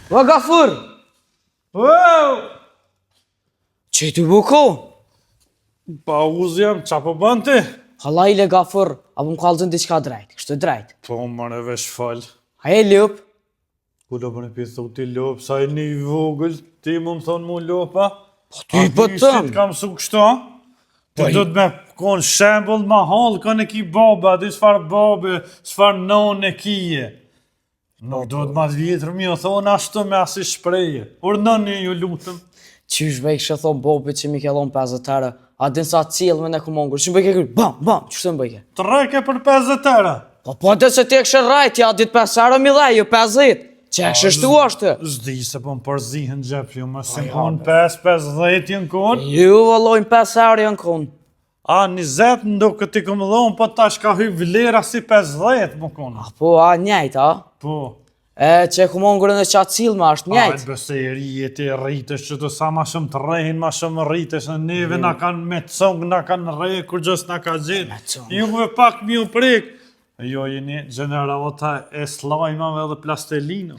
O Gafur! Wow! Që të buko? Pa uzë jam, qa po bën ti? Halajle Gafur, apo më kalëzën diçka drejt, kështë drejt. Po mërë vesh fal. A e lup? Ku lopën e pithë ti lop, sa e një vogël, ti më thonë mu lopa? Ty po Si tëm. t'kam su kështu, ha? Ti do të me konë shembull ma halë, kanë e ki baba, di çfarë babe, çfarë nonë e kije. Nuk do të ma të vjetër mi o thonë ashtu me asi shpreje. Urnëni ju lutëm. Qysh bëj kështë thonë bobi që mi ke lonë 50 herë, a din sa cilë me në kumongur, që më bëjke kërë, bam, qështë më bëjke? Të reke për 50 era. Po dhe se ti e kështë rajt, ja dit 5 herë mi dhej, jo 50. Që e kështë shtu ashtë? Zdi se po më përzihen gjep ju, më si konë 5-50 jën konë. Ju vëllojnë 5 herë janë konë. A 20 ndo këti këmë dhonë, po tash ka hy vlera si 50 më konë. Po, a njejt, a? Po. E, që e kumongurën e qatë cilë ma është njejt. Ajtë bëse e rjetë e rritësh që të sa ma shumë të rejnë, ma shumë rritësh në neve, na kanë me congë, na kanë rejë, kur gjës na ka gjithë. Juve pak mi u prek. Jo, jeni generata e slajmave dhe plastelino.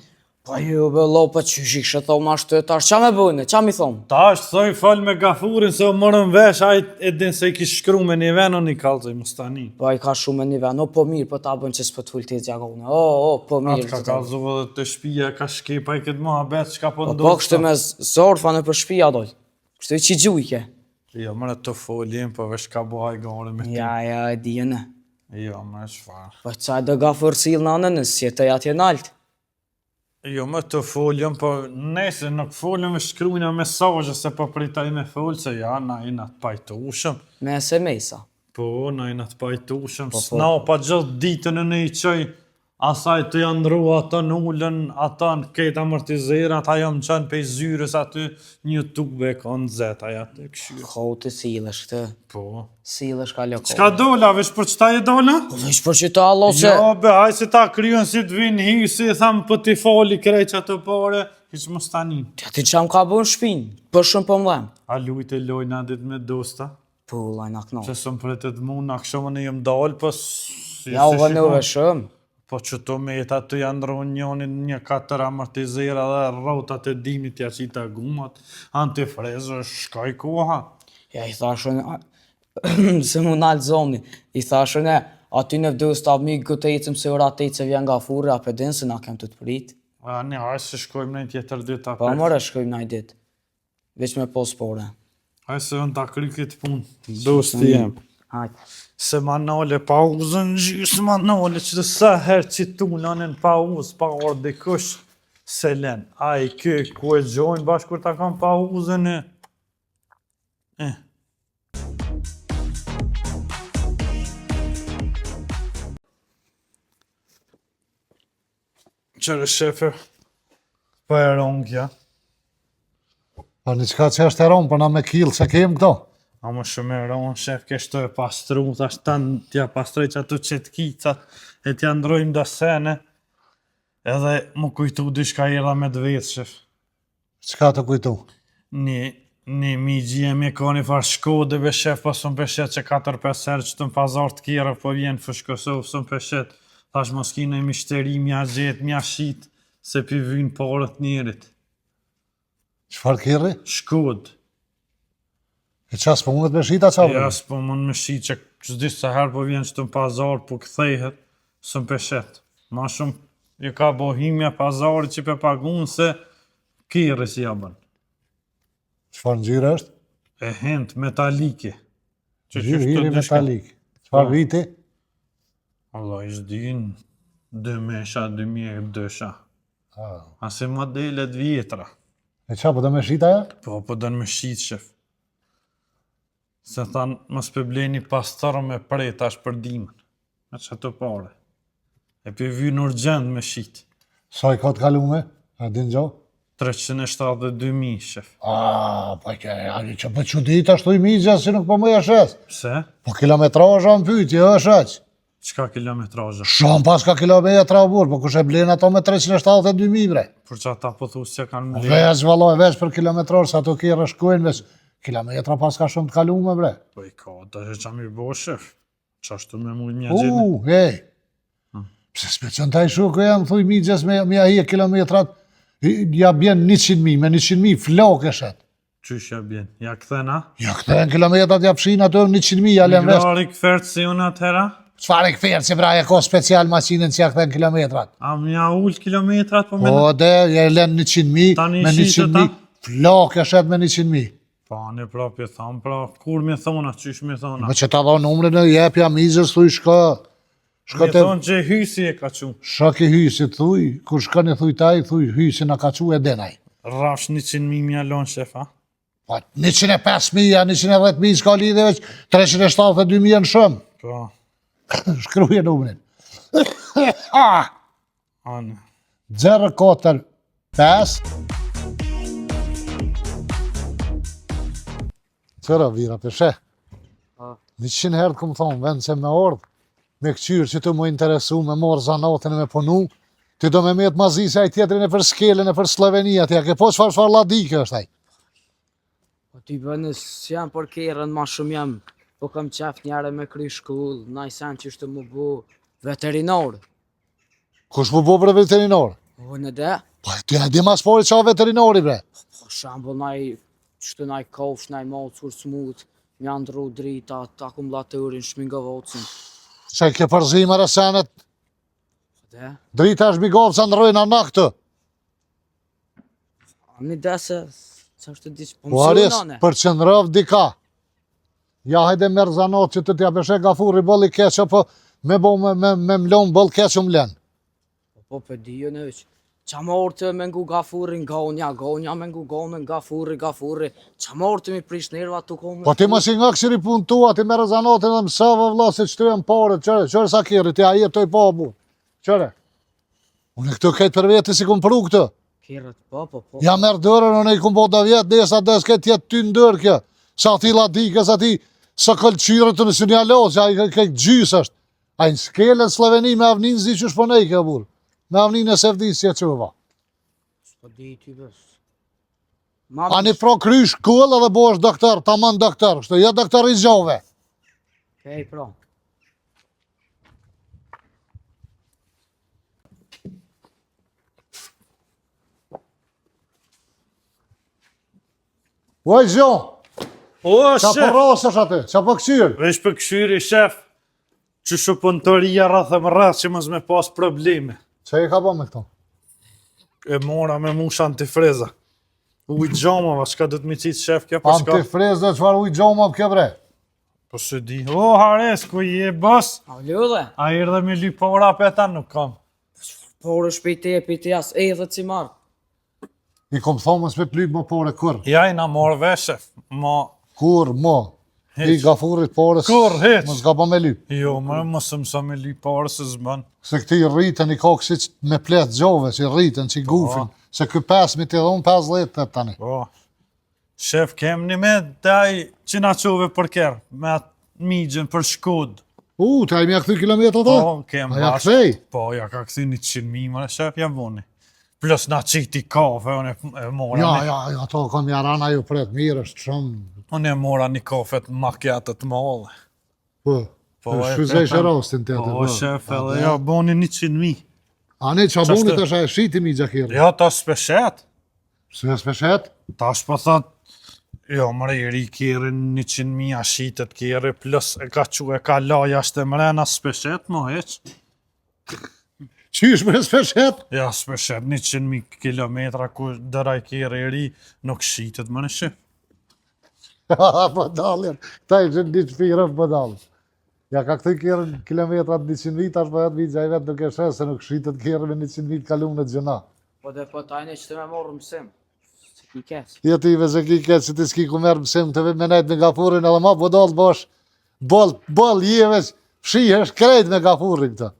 Po ju bëllo, po që shikë thomë ashtë të tash, qa me bëjnë, qa mi thomë? Ta është thoj fal me Gafurin se o mërën vesh, ajt e din se i kishë shkru me një venë, o një kalëzoj më stani. Po i ka shumë me një venë, po mirë, po ta bëjnë që s'po t'full t'i zjagone, po mirë. Atë ka kalëzove dhe të shpija, ka shkepa i këtë muhabet, që ka po ndohë. Po kështë me zorfa në për shpija dojë, kështë i që gjujke. Jo, mërë të foljen, po vesh ka buhaj gare me ti. Ja, e dijene. Jo, mërë shfarë. Po qaj dhe Gafur cilë në anënës, si e të jatje naltë. Jo, më të foljen, po nese nuk foljen me shkrujna mesazhe se po pritaj me folë, se ja, na i na të pajtushëm. Me SMS-a. Po, na i na të pajtushëm, Po, s'na pa gjithë ditën e në i qëj, asaj të janë ndru ata në ullën, ata në ketë amortizera, ata jam qënë pej zyres aty, një tube e ka në zetë, aja të këshyrë. Kote silësh këtë. Po. Silësh ka lëko. Qka dola, vesh për qëta e dola? Po vesh për që ta allo se... Jo, be, haj se ta kryon si të vinë hi, si thamë për t'i fali krejq ato pare, hiq më stanin. Ti qam ka bën shpinë, për shumë për mdhem. A lujt e lojna dit me dosta? Po, lajna këno. Që sëm për të mu, në akshëmë në jem dalë, po... Ja u vënëve shumë. Po që të meta të janë rronë njënin një 4 amortizera dhe rotat e dimit ja qita gumat, antifrezë, shkaj koha. Ja, i thashën, se mu nalë zoni, i thashën aty në vdus të abmi gëtë ecëm se ora të ecë vjen nga furë, a përdin se na kem të prit. A një hajë se shkojmë në tjetër dit apet. Pa mërë shkojmë në i dit, veç me pospore. Hajë se unë ta kry këtë punë, dosti jem. Hajtë. Se ma nale pauzën gjysë, ma nale që të sa herë që tu nënën pauzë, pa orë dikush se len. A i kë ku e gjojnë bashkë kur ta kam pauzën e... Qërë shefe, pa e rongja. Po një qka që është e ronë, për na me kilë, se kemë këto. A më shumë e ronë, shef, kështë e pastru, thash tanë t'ja pastroj që ato qëtë kicat, e t'ja ndrojmë da sene, edhe më kujtu dishka ira me dvetë, shef. Qka të kujtu? Një migji e me ka një farë Shkodëve, shef, pas më peshet që 4-5 herë që të në pazar të kjera, po vjenë fësh Kosovë, së më peshet, thash mos kine mi shteri, mja gjetë, mja shit, se pi vynë parët njerit. Qfar kjeri? Shkodë. E qas po mundet me shita qa Ja, s'po mund me shi që çdo sa herë po vjen që të në pazar, po këthehet, së më peshet. Ma shumë, ju ka bohimja pazarit që pe pagun se kire si jabën. Qfar ngjyre është? E hent, metalike. Hiri metalik. Qfar viti? Allah, ishtë din, 2 mesha, 2002-sha. Ase modelet vjetra. E qa po dhe me shita ja? Po dënë me shit, shef. Se thanë, mos pëbleni pastorë me prej tash për dimën. Me që të pare. E për vy në urgjend me shit. Sa i ka të kalume? A din gjo? 372.000, shef. Po ke, ali që për që dit ashtu i migja si nuk po më jashes. Pse? Po kilometrajë në pyti, është aq. Qka kilometrajë? Shumë pas ka kilometra burë, po kush e blen ato me 372.000 bre. Për që ata po thu se kanë mle. Veç valoj, veç për kilometrajë, sa të kjerë shkojnë, veç kilometra pas ka shumë të kalume bre. Po i ka, të që qa mi bo, shef. Qa ashtu me mujt mja gjithë. Hej. Pse s'pe qënë taj shuku jam, thuj migjes me ahi e kilometrat, Ja bjen 100.000, me 100.000 flok e shet. Qysh ja bjen? Ja këthena? Ja këthen kilometrat ja pshin ato 100.000, ja len vesh. Migrari këfertë si unë atëhera? Çfarë këferë që pra e ko special masinën që ja këthen kilometrat. A mja ullë kilometrat po me... Po de, ja len 100.000, Tani me shitet, 100.000, flok e shet me 100.000. Pa, në prapje thamë, pra, kur me thona, qysh me thona? Me që ta dha numrin e jepja mizës, thuj shka. Shka Me te... thonë që hysi e ka qu. Shak i hysit thuj, kur shkën e thuj taj, thuj hysin a ka qu e denaj. Rafsh 100.000 mja lonë, shefa. Po, 105.000, 110.000 s'ka lidhe veç, 372.000 në shumë. Po, Shkruje numrin. anë. 045 Qëra vira peshe? 100 herë këmë thonë, vend se me ordë, me këqyrë që të më interesu, me morë zanatën e me punu, ti do me metë mazi se aj tjetërin e për skelen e për Slovenia, ti a ke po qfar ladike është aj. Po ti bënës jam për kerën ma shumë jam, po kam qef njëre me kry shkull, na i sen që ishte mu bu veterinor. Kush mu bo për veterinor? Po në de, Po ti a di mas pori qa veterinori bre? po shambull na i qështë na i kofsh, na i mocur smut, mja ndru drita, akumulatorin, shmingovocin. Qaj ke përzime resenet, De, drita është bigovë sa ndrojnë anë këtë. a një de se është të diqë, po Po aris, mësë nane. për që në rëv dika. Ja hajde merë zanot që të t'ja peshe gafuri bëll i keqë, po me bo me mlon bëll keqë mlen. Po për dijo në veç. Qa morë të me ngu gafurin gonja me ngu gonën, gafuri, qa morë të mi prish nerva të konë. Po ti më si nga këshiri pun tua, ti merë zanotin dhe mësëve vla se që të e më pare, qëre sa kjeri, ti a jetoj pa bu. Qëre? Unë e këtë kejtë për veti si kum pru këtë. Kjerët, po. Ja merë dërën, unë i kum po da vjetë, desa des këtë jetë ty në dërë kjo. Sa ti ladike, sa ti së këllqyrë të në së një alo, që a i këtë gjysë është. A i në skele Sloveni me avnin zi që shponej kjo burë. Me avnin e sevdisje që va. Po di ty bës. A një pro kry shkull edhe bo është doktor, ta mën doktor, shtë jo doktor i gjove. Kej, pro. Oj, gjo, O, qa shef! për rosësh aty, qa për këqyrë? Vesh për këshyri, shef, që shupëntoria rrëthë më rrëth që mës me pas probleme. Që i ka bo me këto? E mora me mush antifreza. Ujt gjomava, qka du të mi qitë shef kjo, po shka? Antifrez dhe qfar uj gjoma për kjo bre? Po së di. O, Hares, ku je bës? A lëdhe? A i rrë me lypora peta nuk kam. Por është pejte as e dhe ci marë. I kom thomës me plyp më pore kur. Ja i na morë vesh, shef. Ma, Kur, mo. I gafurit porës. Kur, hiç. Më s'ka po me lyp. jo, më mësë mësa me lypora se zbën. Se këti i rritën i kokë si me plet gjove, që i rritën, që i gufin. Se kë 5 mi të dhon 50 të tani. Po. Shef, kem një me daj që na qove për kerë, me atë migjen për shkud. Të ajmë ja këthy kilometra të? Po, kem A ja bashkë. këthej? Po, ja ka këthy 100.000, më shef, ja voni. Plus na qiti kafe, unë e mora Ja, ato kom jarana ju pret mirë, është shumë. Unë e mora një kafe të makjatët mëllë. Po, Po, e shuzej petan. shërostin të Po, shef, edhe ja, boni 100.000. Ani, qabuni Qashtë? të shaj shiti mi gjakirë. Ja, ta speshet. Se speshet? Tash po thot, jo, mëre i ri kjeri 100.000 a shitet kjeri, plus e ka që e ka la jashtë e mrena speshet, mo heq. Qysh me speshet? Ja, speshet 100.000 kilometra ku dëraj kjeri i ri, nuk shitet më në shi. Po dalin, ta i gjithë ditë firën po dalin. Ja ka këthy kjerën kilometrat 100 vit, ashtë po jetë vitë gjaj vetë nuk e shes, se nuk shritët kjerën me 100 vit kalun në gjëna. Po dhe po tajne që të me morë mësim. Se ki kes. Jeti i veze ki ketë që ti s'ki ku merë mësim të vetë me nejtë me gafurin, edhe ma po dalë bosh, bol jeve që shihesh krejt me gafurin këta.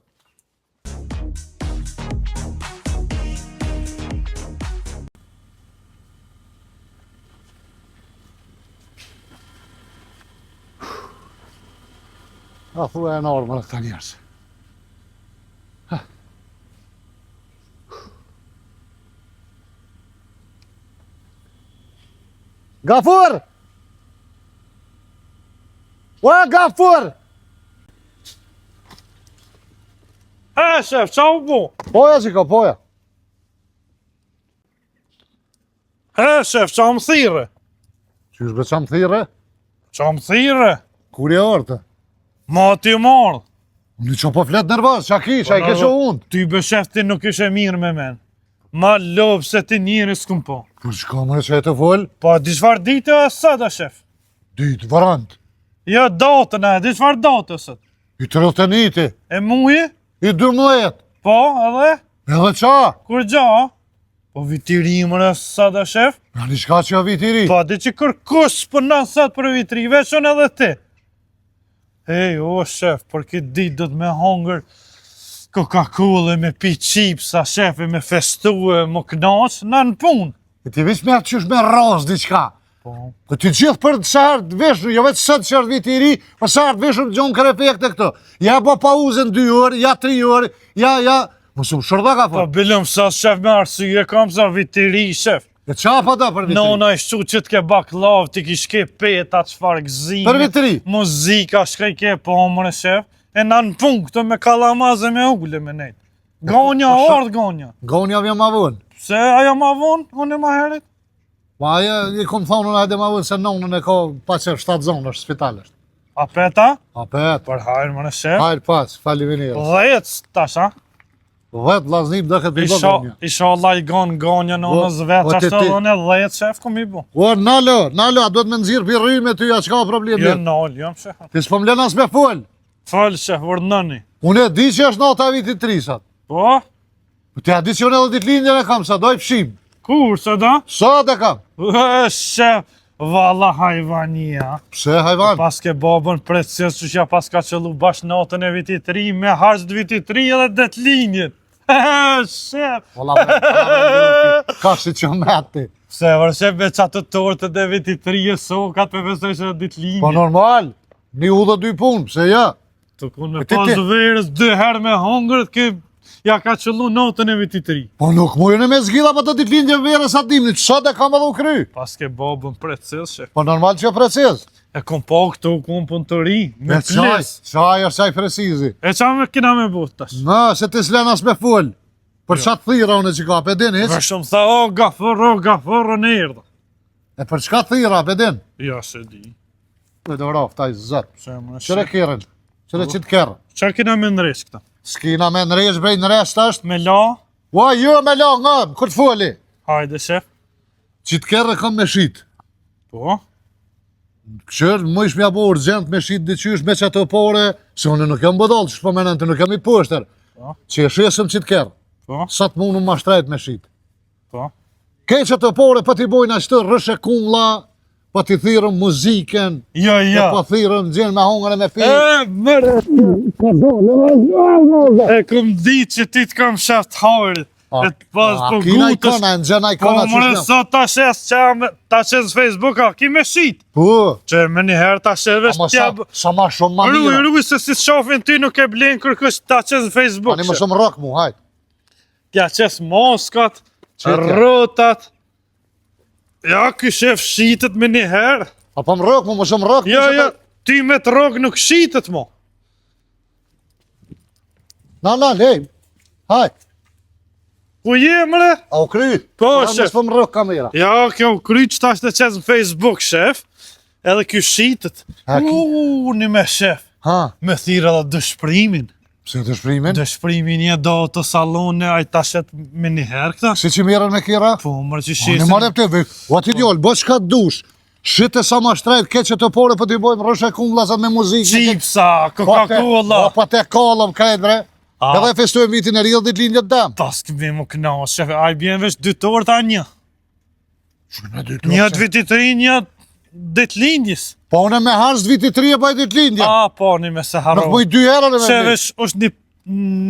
A thua e normë në këta njerës. Gafur! Ua, Gafur! E, shef, qa u bu? Poja që ka poja. Shef, qa më thire? Qysh be qa më thire? Qa më thire? Kur je orte? Ma ti marrë. Unë që po flet nervoz, qa ki, qa i ke që unë? Ty be shef ti nuk ishe mirë me men. Ma lobë se ti njëri s'kum po. Për çka më që e të fol? Po, di çfarë dite e sot, shef? Dytë, varant. Jo, datën e, di çfarë datë e sot? I të rëteniti. E muji? I 12. Po, edhe? Edhe qa? Kur gja? Po vitiri më sot, shef? Ja një shka që ja vitiri. Po, di që kërkush për në sot për vitiri, veçon edhe ti. Ej, o, shef, për këtë ditë do të me hongër Coca-Cola, me pi chipsa, shef, me festu, më knaq, në punë. E ti veç me atë qysh me raz diqka. Po. Po ti gjithë për të sartë veshru, jo vetë sëtë që është viti i ri, për sartë veshru të gjonë kër efekte këto. Ja po pauzën 2 orë, ja 3 orë, ja. Mësum shërda ka Po, për. bilëm sa, shef, me arsye, kam sa vitiri, shef. E qa pa da për vitiri? Nona i shtu që t'ke baklav, t'i ki shke peta, qfar gëzimi. Për vitiri? Muzika, shkaj ke po, mëre, shef. E në punë këto me kalamazë me ule me nejtë. Gonja, ardhë gonja. Gonja vjen ma vonë. Se ajo ma vonë, unë e ma herit? Ma aja, i kom thonë unë hajde ma vonë se nonën e ka pa që 7 zonë është spital është. A peta? A pet, Për hajrë, mëre, shef. hajrë pas, fali vinirë. 10 tash, a? 10 laznim dhe këtë bëgë gonja. Isha Allah i gonja në onës vetë, o, ashtë ti- edhe në 10 shef, kom i bu. O, nalo, a do të me nëzirë për rrymë me ty, a qka problemi? Jo, nol, jam shef. Ti s'po m'len as me fol. Falë, shef, vërnëni. Unë e di që është nata e vitit 3 sot. Po? Ti a di që unë edhe ditë lindjen e kam, sa doj pshim. Kur, se da? Sa dhe kam? Shef, valla hajvania. Pse hajvan? Pas ke babën precis që ja pas ka qëllu bash natën e vitit 3 me harç të vitit 3 edhe det linjën. Shef. Ola me, ka si që meti. Se vërshef me qatë të tortë dhe vitit 3 e sokat për besoj që dit Po linjën. normal, një u dhe 2 punë, pse ja? Të kun me ti- pas ti- verës 2 herë me hongërët ke ja ka qëllu natën e vitit 3. Po nuk mujën e me zgjidha pa të ditë lindje verës atë dimni, që dhe kam edhe u kry? Pas ke babën precis, shef. Po normal që precis. E kom po këtu, kom pun të ri, me Me qaj, ples. qaj është qaj precizi. E qa me kina me bot tash? Na, se ti s'len as me fol. Për qatë thira unë që ka, pe din, iq? Vërshëm tha, o gafër, në erdha. E për çka thira, pe din? Ja, se di. E do raf, taj zët. Se më Qëre kërën, qëre qitë kërën. Qa kina me nërejsh këta? S'kina me nërejsh brej nërejsh është. Me la? Ua, jo me la ngëm, këtë foli. Hajde, shef. Qitë kërë kam me shit. Po? Këshër, më ish mja bo urgent me shit diqysh me që të pore, se unë nuk jam bëdall, që po menen të nuk jam i poshtër. Po? Që e shesëm qitë kërë, Po? sa të mundu ma shtrejt me shit. Po? Ke që të pore, pa t'i bojnë ashtë rëshe kulla, pa t'i thirëm muziken, Jo, jo. pa thirëm gjenë me hongër e me pi. Mërë. E këm di që ti t'kam shaft harit. E të pas po Kina i gutës. kona, në gjena i Po kona mërë që sot ta shes që ta shes Facebook, a ki me shit. Po, Që me njëherë ta shes vesh ama tja... sa ma shumë ma mira. Rruj se si shofin ty nuk e blen kërkush ta shes Facebook. Ani më shumë rock mu, hajt. Tja qes moskat, Qetja. rrotat. Ja, ky shef shitet me njëherë. Apo më rock mu, më shumë rock mu. Jo, që jo, të- ty me të rogë nuk shitet mo. Na, lej, hajt. Ku je, mre? A u kry? Po, Më shef. shumë rock kamera. Ja, kjo kry që ta është të qesë në Facebook, shef. Edhe kjo shitet. Ha, ki- Një me shef. Ha, Me thirë edhe dëshprimin. pse të shprimin? Dëshprimin një do të salone, a i ta shet me njëherë këta. Si që mirën me kira? Po, mërë që Në shesin. marrë të vë, o ti djollë, bo qka dush. Shite sa ma shtrejt, ke që të pore, për t'i bojmë rëshe kumblazat me muzikë. Chipsa, Coca-Cola. Po te kolëm, krejt bre. A. Edhe festojmë vitin e rrëll ditë lindjet dëm. Pas këmi më këna, shef, a i bjen vesh 2 torta një. Një të vitit të ri, një ditë lindjes. Po une me harës viti 3 e baj ditë lindje. A, po, një me se Nuk haro. bëj 2 herë në Se me vesh është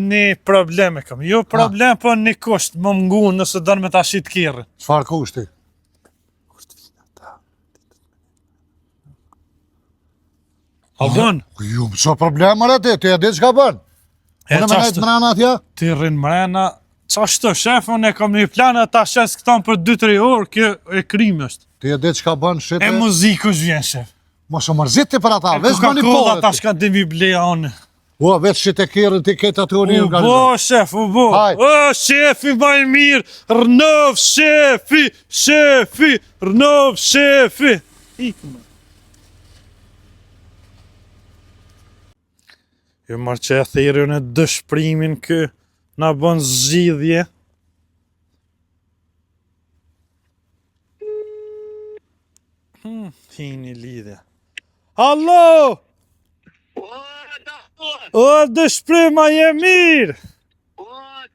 një problem e kam. Jo problem, po një kusht më mngu nëse dënë me ta shit kjerë. Qfar kushti? A bën, Ju, so problem rë ti e di qka bën. e Une me nejtë qashtë, mrena atja? ti rrinë mrena, qashtë shefën e kam një plan e ta shes këtan për 2-3 orë, kjo e krimi është. Ti e di qka bën shite? E muzikë është vjen, shef. Mos o mërzit ti për ata, E veç Coca-Cola manipore ta ti. shka dimi blea anë. O, vetë që të kjerën të ketë atë unë U bo, shef, u bo. Hajde. O, shefi baj mirë, rënov, shefi, rënov, shefi. Ikë, më. Jo marrë që e thirë në dëshprimin kë, na bën zgjidhje. Hini lidhja. Hallo! O, dëshprima je mirë! O,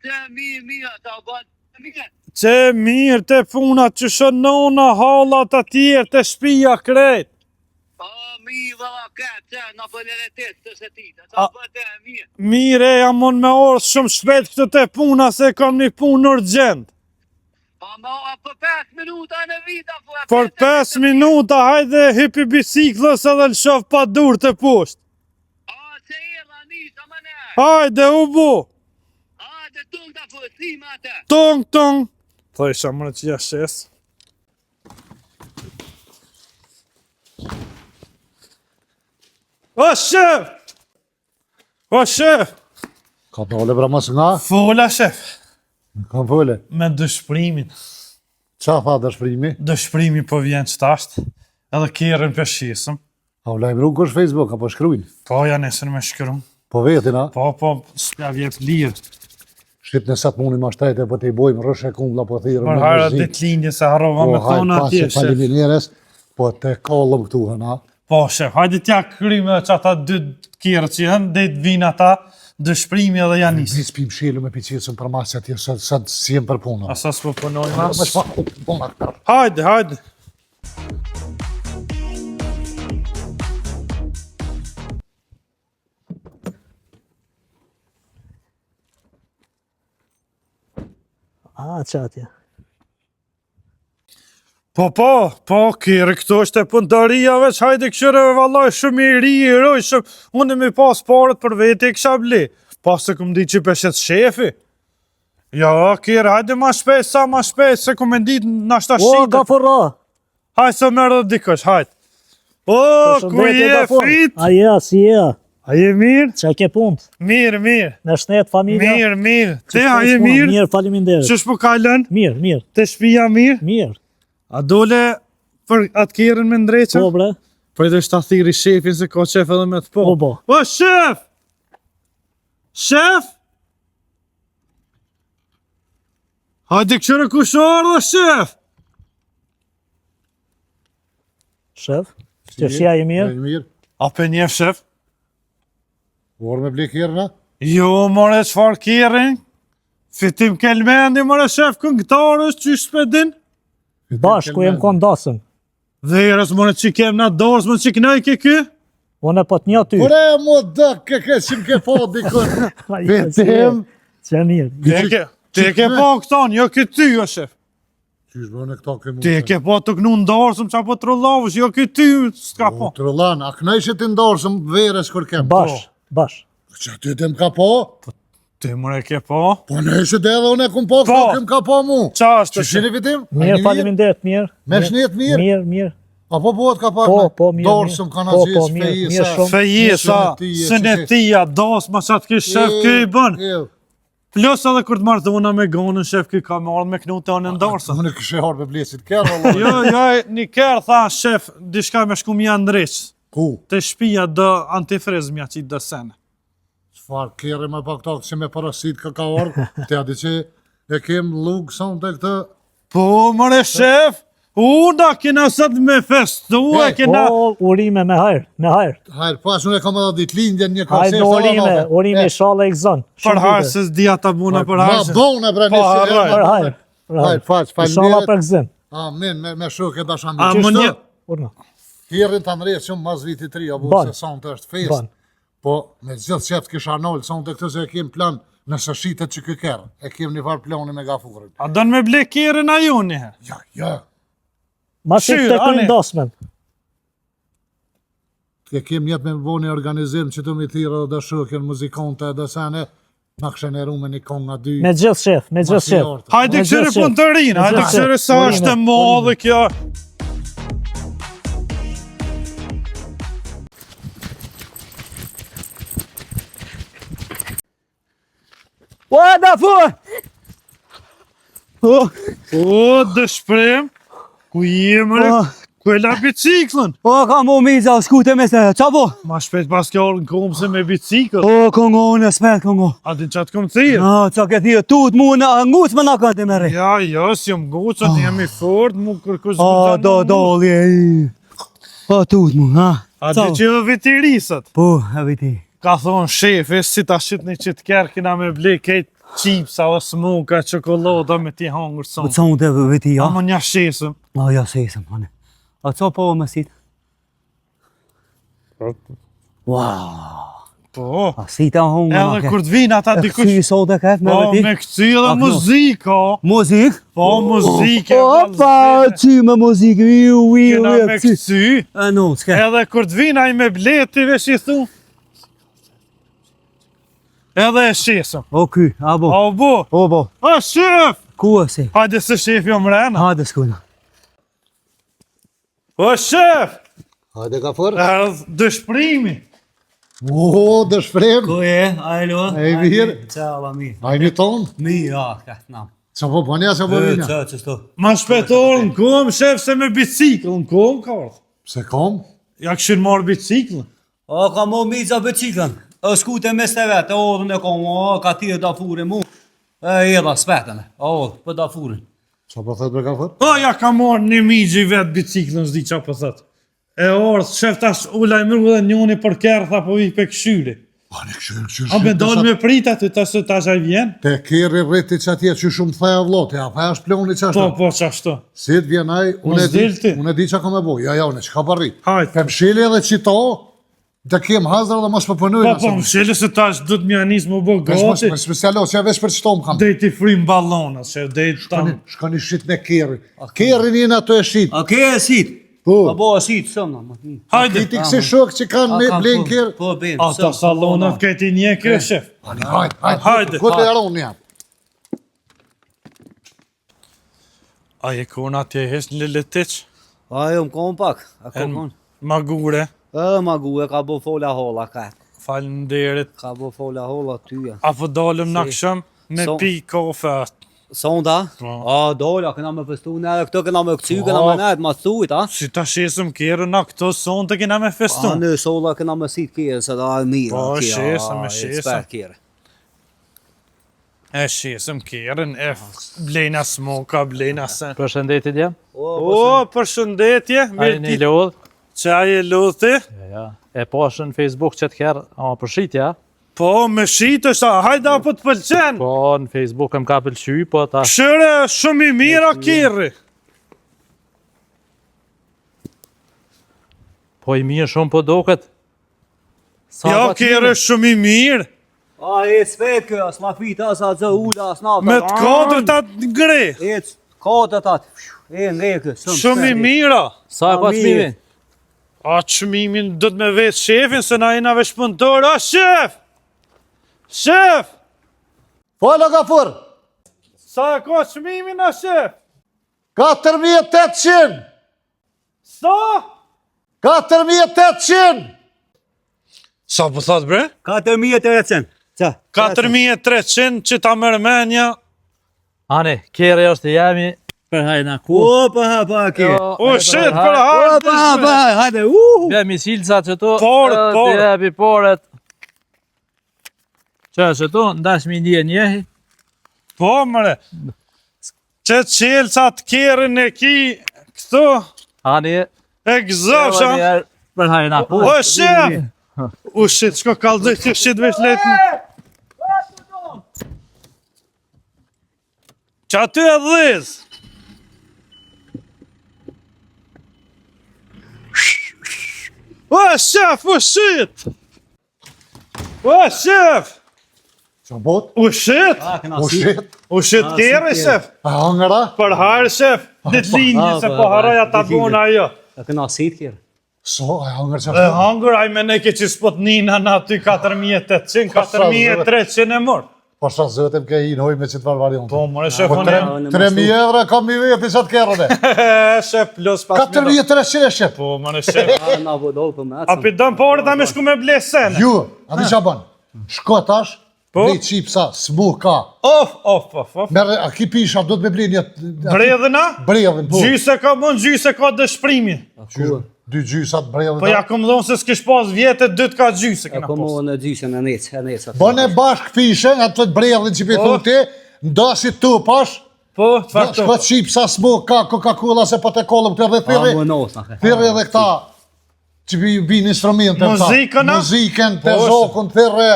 të mirë, ta bëtë mirë. Që mirë të punat që shënona hallat atjerë të shpia krejt. O, mirë dhe këtë, që në bëllëretet të shetitë, ta bëtë mirë. Mire, jam unë me orë shumë shpet këtë të puna se kam një punë urgjent. Për 5 minuta në vita, Për 5 minuta, hajde hypi biciklës edhe lëshof pa dur të poshtë. O, që illa nisë, më ne. Hajde, u bu. Hajde, tung të fësima të. Tong. Tho isha mërë që jashes. O, shef! O, shef! Ka pëlle pra mësë nga? Fola, shef. Kam pëlle. Me dëshprimin. Qa tha dëshprimi? Dëshprimi po vjen qëtasht. Edhe kjerën për shisëm. A u lajmë rrugë është Facebook, apo shkrujnë? Po, ja nesër me shkrum. Po vetin, a? Po, s'pja vjet lirë. Shqip në satë mundi ma shtrejte, po të i bojmë rëshe kumbla, po thirë Për hajra ditë lindje se harrova me thonë atje, shef. Falimineres, po të kollëm këtu, hëna. Po, shef, hajde t'ja kryme që ata 2 kjerë që janë, dhe të vinë ata, dëshprimi edhe janis. Nis pim shilu me picitësën për masë atje, sa të si jem për punë. Asa s'po punoj Me mas. shpa, puna këtar. Hajde. Qatje. Po, kjerë këto është e punëtaria veç, hajde këshire vallaj shumë i ri, i roj shumë, unë mi pas parët për vete i kësha ble, pas se këm di që peshet shefi. Ja, kjerë, hajde ma shpejt, se këm e dit në ashta O, shite. gafurra! Hajde se merë dhe dikosh, hajde. O, ku je fit? Aja, si je? A je mirë? Qa ke punt? Mirë. Në shnet, familja? Mirë. Te, a je mirë? Mirë, faleminderit. Qësh po kalën? Mirë. Te shpia mirë? Mirë. A dole për atë kjerën me ndreqa? Po, bre. Për edhe shta thiri shefin se ka qef edhe me të po. Po. O, shef! Shef! Hajde këshire kushar dhe shef! Shef? Që shia i mirë? Mirë. A pe njef shef? Orë me ble kjerëna? Jo, more qfar kjerën? Fitim kelmendi, more shef, këngëtarës, që shpedin? Bashku jem kon dasëm. Dhe i more që kem na dorës, më që kënaj ke kë? Unë po të një ty. Pore, mo dë, ke që më ke po dikën. Vetim. Që mirë. Ti e ke po këton, jo këty, jo shef. Qysh bëne këta ke mu? Ti e ke po të kënu ndarësëm qa po të rëllavësh, jo këty, s'ka po. Të rëllan, a kënej që ti ndarësëm veres kër kem? Bash. Që ty të më ka po? Ti more ke po? Po në ishë të edhe unë e kum po, Po. këta kem ka po mu. Qa është Që të shini vitim? Mirë, faleminderit, mirë. Me shnet mirë? Mirë. Apo bëhet ka pak Po, mirë. dorësëm kanë Po, gjithë mirë fejisa. shumë. Fejisa, sënetia, dos, ma qatë ki shef ki i bën. Plus edhe kur të marrë dhuna me gonën, shef ki ka marrë me knu të anë ndarësën. Unë kështë e harë me blesit kërë, Allah. Jo, një kërë tha, shef, dishka me shku mja ndreq. Ku? Të shpia dë antifriz mja që i dë sene. Qfar kërë me pak takë që me parasit ka orë, të adi që e kem lukë sonë të këtë. Po, mëre shef, da kena sëtë me festu, e kena... Po, urime me hajrë. Hajrë, pas unë e kam edhe ditë lindjen një Hajrë kërse. në urime shala e këzën. Për hajrë, se s'dia ta buna për Ma hajrë. bone, bre, Po, nësi. harroj. Për hajrë. Hajrë, faqë, Shala falimderit. për këzën. Amin, me shuk e dashan A, bitë. më një... Urna. Kjerën të nërejtë shumë mas viti 3, apo Ban. se sonë të është fest. Ban. Po, me gjithë qëtë kisha nëllë, sonë të këtë se e kem plan nëse shitet që kë kërë. E kem një farë plani me gafurin. A dënë me ble kjerën a ju njëhe? Ja. Ma që Shyrë, të ane. krynë dasmen. Të kem jetë me bo një organizim që të mi thirë dhe shukën, muzikonte dhe sene, ma këshen e rume një konga 2. Me gjithë shef, me gjithë shef. Hajde Me këshire gjithë pun të rinë, Me hajde gjithë këshire qef. sa Urime, është e modhe kjo. O, da fur! O, dëshprim. Ku jemë re? Ku e la biciklën? O, ka mu miza, skute me se, qa po? Ma shpejt pas ke orën komë se me bicikl. O, kongo, në spet, kongo. A din qatë kom thirë? Qa ke thirë, tut mu në nguc më në këtë me re. Ja, si jam gucët, jam i fort, mu kërkus Doli, tut mu, ha. A di që e viti risët? Po, e viti. Ka thonë shefi, si ta shqit një qitë kërë, kina me ble kejt qipsa o smuka, qokolada me ti hangër Po sonë. ca unë të viti, ja? A më një shesëm. Ja, sesëm, hane. A ca po me sit? Wow. Po, A sita hongë në edhe kur të vinë ata E dikush. kësi sot e këtë me Po, veti? me këci edhe muzika. Muzik? Po, muzike. Opa, qi me muzik, Kena me këci. E no, s'ke. Edhe kur të vinë aj me bleti, vesh i thu. Edhe e shesëm. O ky, a bo. A bo, O bo, a shef! ku e si? Hajde se shefi o mrena. Hajde s'kuna. O shef! Hajde ka fër. Erdh dëshprimi. O, dëshprim. Ku e, alo? E mirë. Qala mi. Ajni ton. Mi, ja, këtë nam. Qa po bënja, qa po vinja? Që shto? Ma shpetor në kom, shef, se me bicikl në kom ka ardhë. Pse kom? Ja këshin marrë biciklën. O, ka mo mica bëciklën. O, skute me ste vetë, o, dhe në kom, o, ka tire da furin mu. E, edha spetën, o, për da furin. Qa po thët me ka fër? O, ja ka marrë një migji vetë biciklën, zdi qa po thëtë. E ardhë, shef, tash u lajmëru dhe njoni për kërë, tha po i pe këshyri. A ne këshyr. A me dalë me prit aty, tash a vjen? Te keri rriti që atje që shumë thaja vlote, a pa është ploni që ashtu. Po, qashtu. Si të vjen aj, Mos dilti. unë e di që ka me boj, ja, unë që ka parri. Hajt. Pe mshili edhe qito, të kem hazër dhe mos përpënuj. Po, më shele se tash du të mja njës më bë Mos gati. më specialo, që ja vesh për qito më kam. Dej ti frim ballonat, shef, dej tam. Shkoni shit në keri. Keri njën ato e shit. A ke e sit? Po. A bo e sit, sëmë, më të mi. Hajde. Ti kësi shok që kanë me blen keri. Po, ben. Ata salonat këti një kjo, shef. Hajde. Kote e ronë jam. A je kona atje hesh në leletic? Ajo, më kom pak. A kom. Magure, Ma gu e ka bo fola hola ka. falenderit. Ka bo fola hola tyja. Apo dalëm në akshëm me So- pi kafe. Sonda? Po. A, dolla, këna me festu në edhe këto këna me këcy, këna me nejt, ma thuit, a? Si ta shesëm kjerë në këto sonë të kena me A, festu. në sola këna me sit kjerë, se da e mirë. Po, kjerë, shesëm, a, e shesëm. ekspert kjerë. E shesëm kjerën, e blejna smoka, blejna sen. Përshëndetje djem. O, përshëndetje, Ai mirë një ti. lodh. Që aje lodhti? Ja. E pashën në Facebook që të kjerë, ama përshitja. Po, me shitë është, hajda apo të pëlqen. Po, në Facebook më ka pëlqy, po ta... Këshëre shumë i mira kjerë. Po i mirë shumë po doket. Sa Ja, pa kjerë qime? shumë i mirë. A, e spet kjo, as ma fit, as a zë ula, as nata. Me të katër ta të ngre. Ec, katët atë, e ngre kjo, Shumë i mira. Sa ka mirë. qmimi? A qmimin do të me vetë shefin, se na jena veç punëtor. A shef! Shef! Fala ka fër. Sa e ka qmimin a shef? 4.800. Sa? 4.800. Sa po thot bre? 4.300. Qa? 4.300 që ta mërmenja. Ani, kjerë është jemi për hajna ku. O, pa kje. O, shet, për O, hajtë. pa, hajde, Bemi silca që tu. Porët, porët. Të jebi porët. Që që tu, ndash mi ndje njehi. Po, mëre. Që qelca të kjerën e ki, këtu, Ani, e gëzofsha. për hajna ku. O, shef! O, shit, shko kalzoj që shit vesh letën. Që aty e dhiz. O, shef, o, shit! O, shef! Qa bot? O, shit! O shit. O, shit, kjerë, shef! A hangëra? Për harë, shef! Ditë linjë, se po haraja ta bona ajo. E këna sit kjerë. So, a hangër qa E hangër, aj me ne ke që spot nina në aty 4.800, 4.300 e mërë. Po shra zëtëm ke i noj me që të varvarion. Po, mërë, shef, unë 3.000 euro kam mi veti qatë kjerën e. shef, plus pas 4.300 e shqip. Po, mërë, shef. A, na vodol për me A pi dëmë porë ta me shku me blesen. Ju, a di qa ban? Shko tash, Po? Një qipsa, smuka. Of. Mere, a ki pisha, do të me blin një... Bredhëna? Bredhën, po. Gjyse ka bon, gjyse ka dëshprimi. Dy gjysat bredhën. Po ja kom dhonë se s'kish pas vjetë, dytë ka gjyse kena pas. Në gjysën e necë. Bën e bashk pishe, atë të bredhën që pi thu ti, ndasi tu pash, Po, të farë shko qipsa, smuka, Coca-Cola, se po të kollëm të edhe thirri edhe këta, që bin instrumente. Muzikën, të zokën, thirri,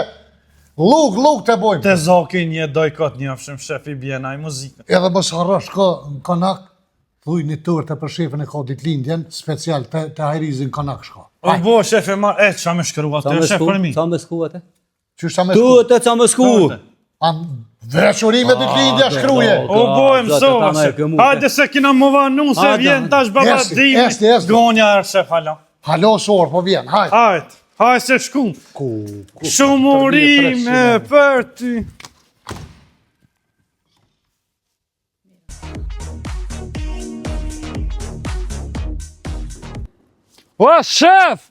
luk të bojmë. Të zokin një doj këtë njëfshim, shefi bjena i muzikën. Edhe mos harrosh në Konak, thuj një tërë të për shefën e ka ditlindjen, special të hajrizin Konak shka. O bo, shefe ma, qa me shkru atë, shef për mi. Qa me shku atë? Qysh ta me shku? Tu të qa me shku. Veçurime ditlindja shkruje. O bo, e mësova, hajde se kina më vanu, se vjen tash baba dimi. Gonja er, shef hala. Halo sorë, po vjen, hajde. Hajde se shku. Shumurime për ty. O, shef!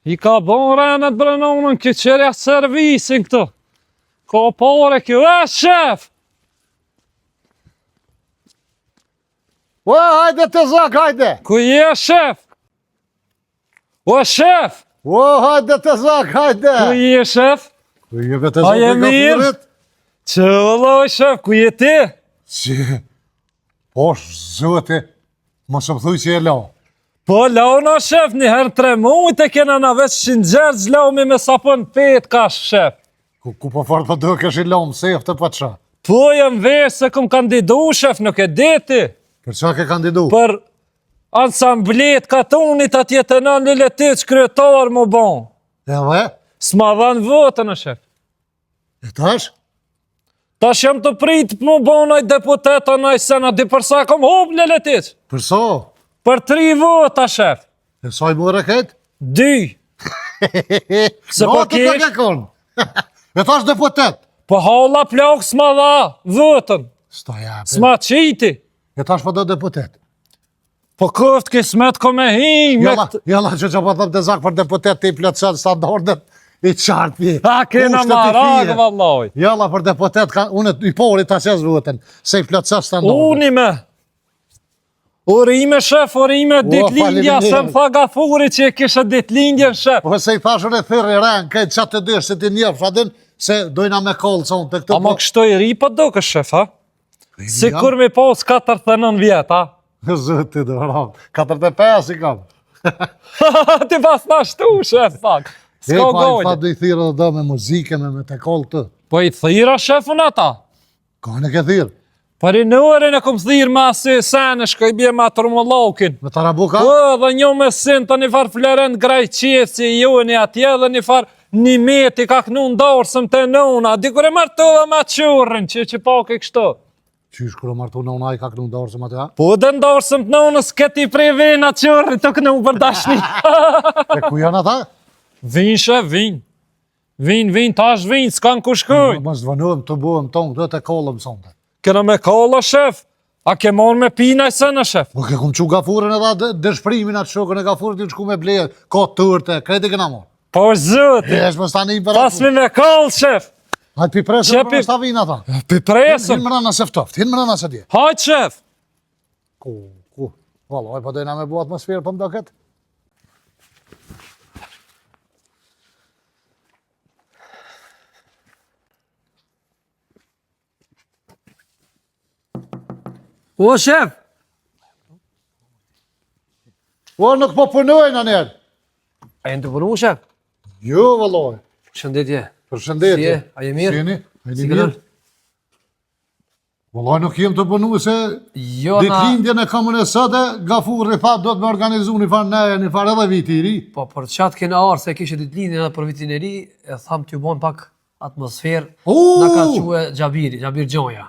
I ka bon renet brenonën këqerja servisin këtu. Ka pare kjo, shef! O, hajde të zak, hajde! Ku je, shef? O, shef! O, hajde të zak, hajde! Ku je, shef? Ku je të A je mirë? Që vëlloj, shef, ku je ti? Që, posh, zëti, mos më thuj që e lau. Po, launa, shef, një herë 3 mujt e kena na veç shingjerë zlaumi me sapën 5 kash, shef. Ku po fort po do kesh i lau më sefte pa qa? Po, jem vesh se këm kandidu, shef, nuk e deti. Për qa ke kandidu? Për ansamblet katunit atje të në Liletic kryetar më bon. E dhe? S'ma dhanë votën, shef. E tash? Tash jam të prit më bon aj deputet, aj sena, di përsa kom hop Liletic. Për so? Për 3 vota, shef. E saj më reket? 2. Se po kesh, E tash deputet? po halla plak s'ma dha votën. Sta jape. S'ma qiti. E tash po do deputet? Po këft kismet ko me hi, me Jalla që po thëm të zak për deputet të i plotëson standardet i qartë. Ha, kena marak, vallaj. Jalla për deputet, unë i pori ta qes votën, se i plotëson standardet. Unime. Urime, shef, urime, ditlindja, se më tha Gafuri që e kishe ditlindjen, shef. Po se i thashur e thyrë i ren, këtë qatë të dysh, se ti njërë, fradin, se dojna me kollë conë të këtë. A ma kështoj ri pa do kështë, shef, ha? Si kur mi pas 49 vjet, ha? Zëti do ram, 45 i kam. Ti pas na shtu, shef, pak. E S'ka pa i fa gojnë. do i thyrë dhe do me muzike, me të kollë të. Po i thira, shefun ata? Ka në ke thyrë? Për i nërin e kom thirë ma si sene, shkoj bje ma turmolokin. Me tarabuka? Po, dhe një me sin të një farë flerën grajqesi ju një atje dhe një farë një meti ka kënu ndarësëm të nëuna. Dikur e martu dhe ma qurrin, që pak e kështu. Qysh kërë martu në unaj ka kënu ndarësëm atë, ha? Po, dhe ndarësëm të nëunës këti prej vena qurrin të kënu për dashni. E ku janë ata? Vin, shef, vin. Vin, tash vin, s'kan ku shkoj. Mos dëvënuëm të buëm tonë, do të kollëm sonte. Këna me kalla, shef. A ke mon me pina i sënë, shef? Po ke kum qu Gafurën edhe dëshprimin atë shokën e Gafurit i në shku me bleje, ka tërte, kreti këna mo. Po, zëti. Esh më stani i për Pas me kallë, shef. Hajtë pi presën Qepi- për më stavin ata. Pi presëm. Hinë më rana se ftoft, hinë më rana se dje. Hajt, shef. Ku, valla, po dojna me bu atmosferë për më do këtë. O, shef! O, nuk po punojnë anërë. A jenë të punu, shef? Jo, valloj. Shëndetje. Përshëndetje. Si je? A je mirë? Sjeni? A Si jeni këllën? mirë? Valloj, nuk jem të punu se Jo, na... ditëlindjen e kamën e sëte, Gafuri tha do të me organizu një farë neje, një farë edhe viti i ri. Po, për qatë kena arë se kishe ditlindjen edhe për vitin e ri, e thamë t'ju bon pak atmosferë. Na ka quë Gjabir Gjonja.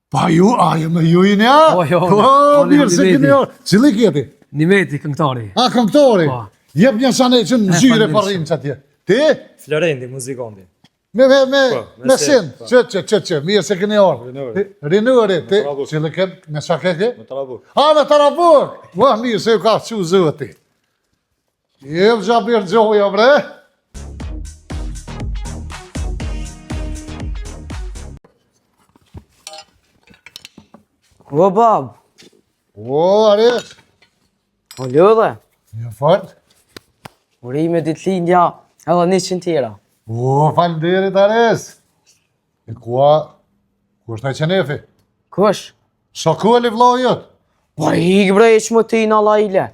Pa ju, me ju i nja? Po, jo, Po, mirë se Nimeti. këni orë. Cili kjeti? Nimeti, këngëtari. A, këngëtori? Po. Jep një sane që në zhyre faleminderit. parim që atje. Ti? Florendi, muzikanti. Me sin, që, mirë se këni orë. Rinuri, ti, cili ke, me qa ke ke? Me tarabuk. A, me tarabuk! Ua, mirë se ju ka që zëti. Jep Gjabir Gjoja, bre. O, bab. O, Ares, O, lodhe. një fort. Urime ditëlindja edhe 100 tjera. O, falderit, Ares. E ku është taj qenefi? Kush? Sa ku e li vlau jëtë? Po ik bre që më ti në lajle.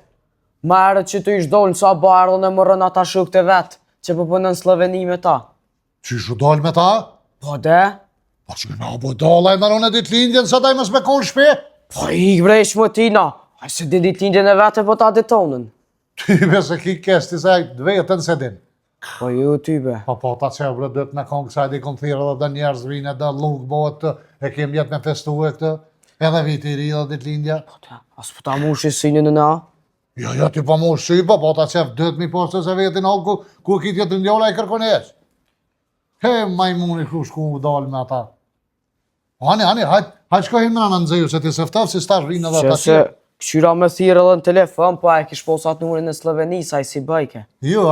Merët që të ish dolën sa bardhën e më rën ata shuk të vetë, që po punën në Sloveni me ta. Qyshu dal me ta? Po de? Po që na po dalaj me rone ditëlindjen sa daj më s'me konë shpe? Po ik bre që më ti na. A se di ditëlindjen e vete po ta detonën. Tybe se ki kesti se vetën se din. Po ju tybe. Po ta që bre dët me konë kësaj di kom thirë dhe njerëz vine dhe luk bëhet të, e kem jetë me festu e këtë, edhe viti i ri dhe ditëlindja. As po ta mushi sinjën në na? Jo, ti po mu shi, po ta qef dët mi poste se vetin halë ku ki tjetë ndjolla i kërkonesh. He, majmuni kru shku u dalë me ata. Hani, hajt shkohin më në nëzëju, se ti seftav si stash vinë dhe Që ata se këshyra me thirë edhe në telefon, po e kish posat numërin e Sloveni, sa i si bëjke. Jo,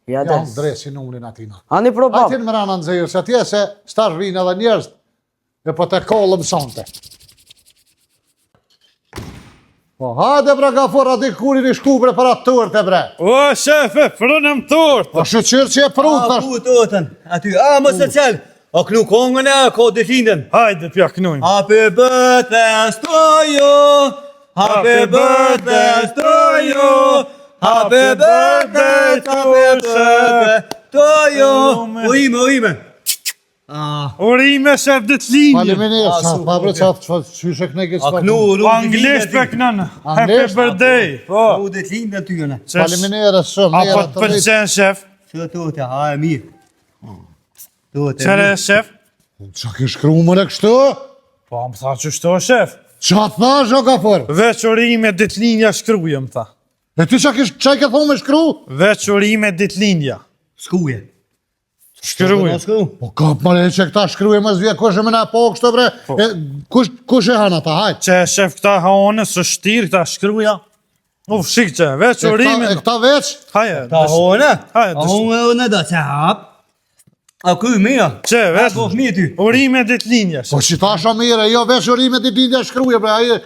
Ja, jam des. dresi numrin atina. Ani pro bab. Hajtin më në nëzëju, se tje se stash vinë edhe njerëz, e po të kollëm sonte. Po, hajde bre gafora di kurin i shku bre për atë turte bre. O, shefe, frënëm tort. Po shëqyrë që e prut tash. Ku të otën, aty, më se qelë. A knu kongën e, ko ditëlindjen. Hajde, pja knujmë. Happy birthday to you. Happy birthday to you. Happy birthday to you. Ujime. Urime, shef ditëlindje. Faleminderit, sa pa bre qatë qyshe kënekit A knu Anglisht për kënënë. Happy Anglisht? birthday. Po. U ditëlindjen ty jone. Faleminderit shumë, Apo të përqen, shef. Që të otë, ha e mirë. Të otë, Qere, shef? Qa ki shkru më në kështu? Po, më tha që shto, shef. Qa thash o gafor? Veç urime ditëlindja shkruje, më tha. E ty qa i ke thonë me shkru? Veç urime ditëlindja. Skuje. Shkruje. Po kap më le që këta shkru e më zvje, kush e më na po kështu bre? E, kush e hana ta, hajt? Që shef këta haone, së shtirë, këta shkruja. U shik që, veç urime. E këta veç? Haje, Ta hone? Haje, A hone e në da që hap. A kuj mija? që, veç Po fmi ty. urime ditëlindja, Po shef. që ta sha mire, jo veç urime ti ditja shkru e bre, aje.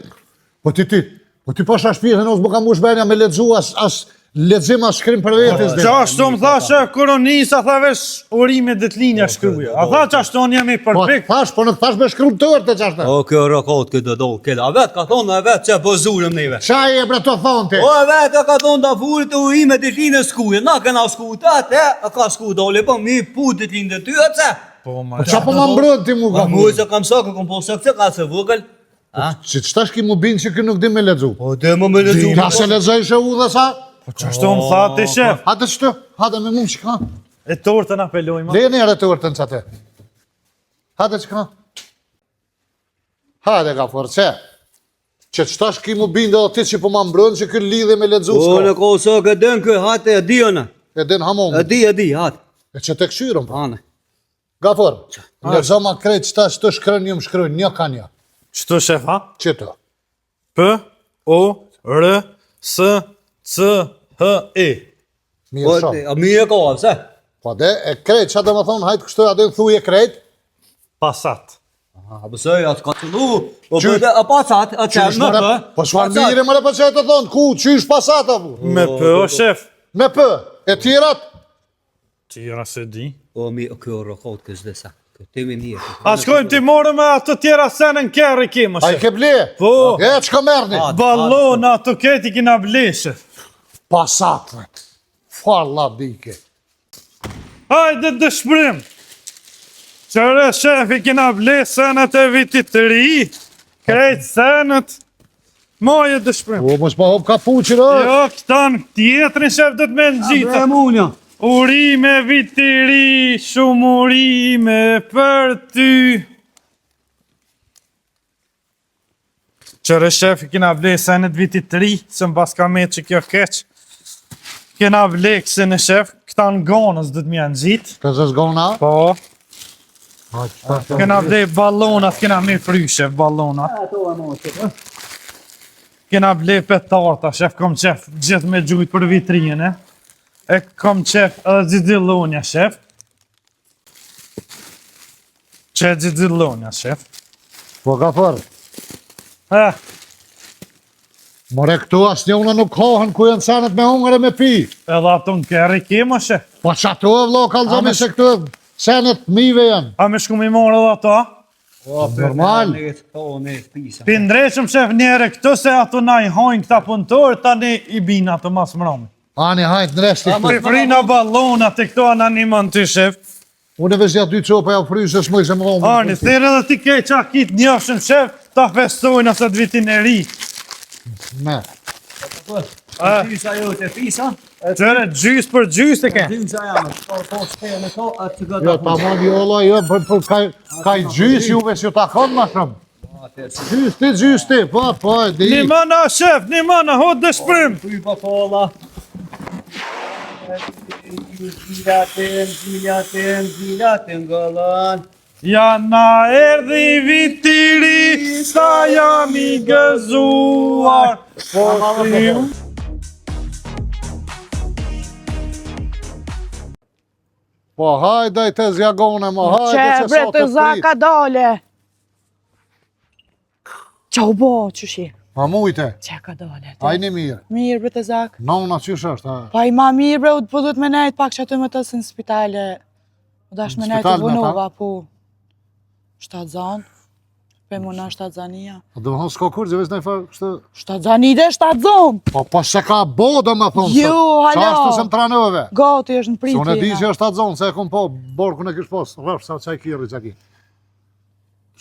Po ti pasha shpirë, në s'bo ka mush benja me ledzu, as ledzim as shkrim për vetis. Qa ashtu më tha që koronisa, tha veç urime ditëlindja shkruja. A tha që ashtu unë jemi Po përpik. thash, po nuk thash me shkru të tërte që ashtë. O, kjo rakot këtë do këtë. A vetë ka thonë, a vetë që po zurëm neve. Qaj e bre të thonë ti? O, a vetë ka thonë da furit u ime ditëlindjen skuje. Na kena sku të atë, a ka sku dole, po mi pu ditëlindjen ty atë. Po, ma. Qa po ma mbrën ti mu A gafor? mu se kam sakë, kom po sakë që ka se vëgël. Që qëtash ki mu binë që kë nuk di me ledzu? O, dhe më me lezu. Ka se ledzoj shë u dhe sa? Po që ashtu më tha ti, shef. Hate qëtë, hate me mund që ka. E tortën apelojma. Lejnë e returën që atë. Hate që ka. Hate ka forë, që? Që qëtash ki mu binë dhe ti që po ma mbrën që kë lidhe me ledzu O, në s'ka. ko sakë e dënë kë, hate e di ona. E din hamon. E di, hate. E që të këshyrën pa. Ane. Gafor, lezë ma krejt qëtash të shkrën një më shkrën një ka një. Qëtu, shef, ha? Që të? P, O, R, S, C, H, E. Mirë shumë. A mi e ka, se? Po de, e krejt, që dhe më thonë, hajtë kështu, adin thuj e krejt. Pasat. A bësoj, atë ka të lu. O, bëjtë, a pasat, a që Qysh më mëre, për. po shfar mire mëre për që e të thonë, ku, qysh pasat apu? Me P, o, shef. Me pë, e tjerat? Tira se di. O, mi, kjo rokot kësë dhe sa. Këtë me mirë. A shkojmë ti morë me atë tjera senën kërë i kemë, A i shef. ke ble? Po. E, që ka merni? Balona të keti kina ble, shef. Pasat, farla dike. Hajde dëshprim. Qëre, shef, i kina ble senët e vitit të ri. Krejt senët. Moje dëshprim. O, mos pa hop ka fuqin, o? Jo, këtan tjetërin, shef, dhe të me në gjitë. Bre munja. Urime vitiri, shumë urime për ty. Qërë shef, kina vle senet vitit të ri, se mbas ka me që kjo keq. Kina vle këse në shef, këta në gonës dhe të mja në gjitë. Kësë zgona? Po, kina vle balonat, kina me fry, shef, balonat. Kina vle petarta, shef, kom qef gjithë me gjujt për vitrinën, e. E kom qef edhe gjidillonja, shef. Që gjidillonja, shef. Po ka forë. More këtu asë një una nuk kohën ku janë senet me hungër e me pi. Edhe ato në kërë i kemë, shef. Po që ato e vlo kalzoni se këtu senet mive janë. A me shku mi morë edhe ato? Normal. Pindreqëm, shef, njere këtu se ato na i hojnë këta punëtorë, tani i binë ato mas mërami. Ani hajt në resti këtu. Prifrina balonat e këto anë animon të, shef. Unë e vëzja 2 qopa ja frysë e smoj se më dhomë. Arni, thirë edhe ti kej qakit njëshëm, shef, ta festojnë asat vitin e ri. Me. Pysa jo të pisa. Qëre, gjys për gjys e ke. Pysa jam. Po shpejë në to, atë që Jo, gëta ta ma një olla, jo, për kaj gjys juve si ju ta konë ma shumë. Gjys ti, po, e di. Një mana, shef, një mana, hod dhe shprim. Pyj pa pola. Gjilatin gëllën. Ja na erdhi vitiri, sa jam i gëzuar. Po ti Po hajde të zjagone, mo hajde Që se bre sa të të zaka prit. dole. Qa u bo, qëshi? Ma mujte, Që ka dole? ajni mirë. Mirë bre të zak. Nona qysh është, ha? Pa i ma mirë bre, po du të me nejt pak që aty me tësë në spitale. U dash me nejt të Spital me vënova, po. Shtatë zanë. Pe mu në shtatë zania. Do më thonë s'ka kur, gjëves në i farë, kështë... Shtatë zani dhe shtatë zonë. Po se ka bo, do më thonë, Jo, Qa halo. ashtu se më tranove? Gati është në Se unë e di pritje. që është atë zonë, se e kom po, borkun e kish pos, rrëf, sa qaj kirri që aki.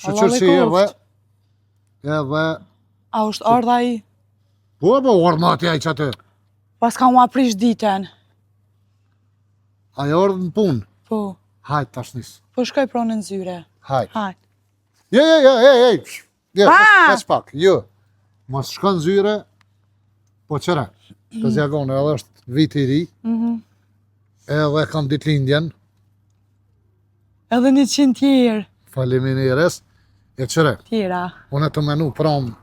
Shqyqër Allah si me edhe, koft. edhe, A është ardha i? po orë mati aj që atë, Pas ka ma prish ditën. ajo orë në punë, Po. hajt tash nisë, Po shkoj pronë në zyre. hajt. Hajt. Jo, Pa! kes pak, jo, mos shkon zyre, po qëra, të zjagone, edhe është viti i ri, edhe kam ditlindjen, Edhe 100 tjerë. faleminderes, e qëre, Tjera. unë e të menu prom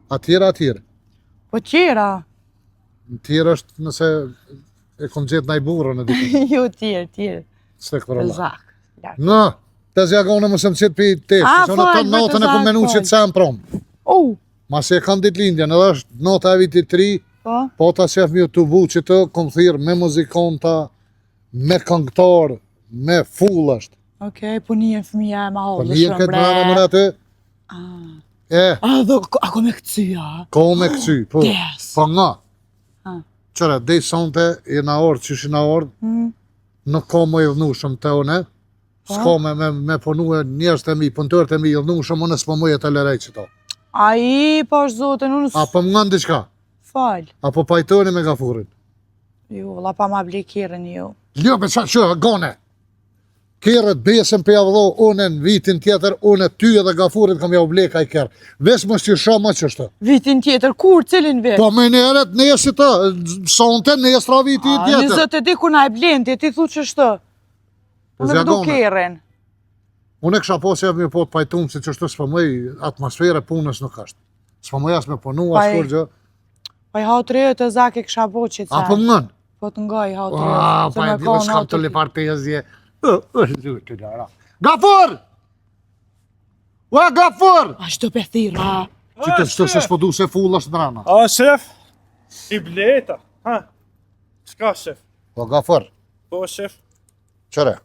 atyre, Po tjera. në tjere është nëse e kom gjetë na i burën e ditë, Jo tjerë. s'te këtë Të rolla. zak. Në, të zjagone më sëmë qitë për teshtë, A, që në të fal, notën e të kom menu zak, qitë se më prom. Mas e kam ditlindjen, edhe është nota e vitit 3, Po? po ta qef mi të vu që të kom thirë me muzikonta, me këngëtar, me full është. Okej, po një fëmija e ma Po hodhë një shumë këtë mëna mëna bre. të, Ako me këcyja? ko me këcy, po, Des. po nga. Ah. Qëre, dej sonte, i na orë, qysh i na orë, nuk ka më i dhnushëm të une, s'ka me punu e njerës të mi, punëtër të mi i dhnushëm, unë s'po më e të lërej që to. A i, po është zotën, unë Apo më nga ndiqka, fal. apo pajtoni me gafurin. Jo, la pa ma blikirën jo. Jo, me që, gone. Kjerët besën për javëdho, unë në vitin tjetër, unë ty edhe gafurit kam javë bleka i kjerë. Vesë më s'ty shumë që është. Vitin tjetër, kur, cilin vit? Po me njerët nesë të, sonte nesra viti i tjetër. 20 e di kur na e blendi, ti thu që shtë. Unë Zjagone. du kerën. Unë e kësha posë e më po të pajtumë, se që është s'po mëj atmosfere punës nuk është. S'po mëj as me punu, as kur gjë. Pa i hau të rejë të zak e kësha bo që Apo më ngën? Po të nga i hau të Ah, rejë. pa e di, s'kam të lipartezje. Gafur! Ua, gafur! A shtë pe thira. Që të shtë se s'po du se full është drana. A, shef, i bleta, ha, s'ka, shef, Po, gafur, po, shef, qëre,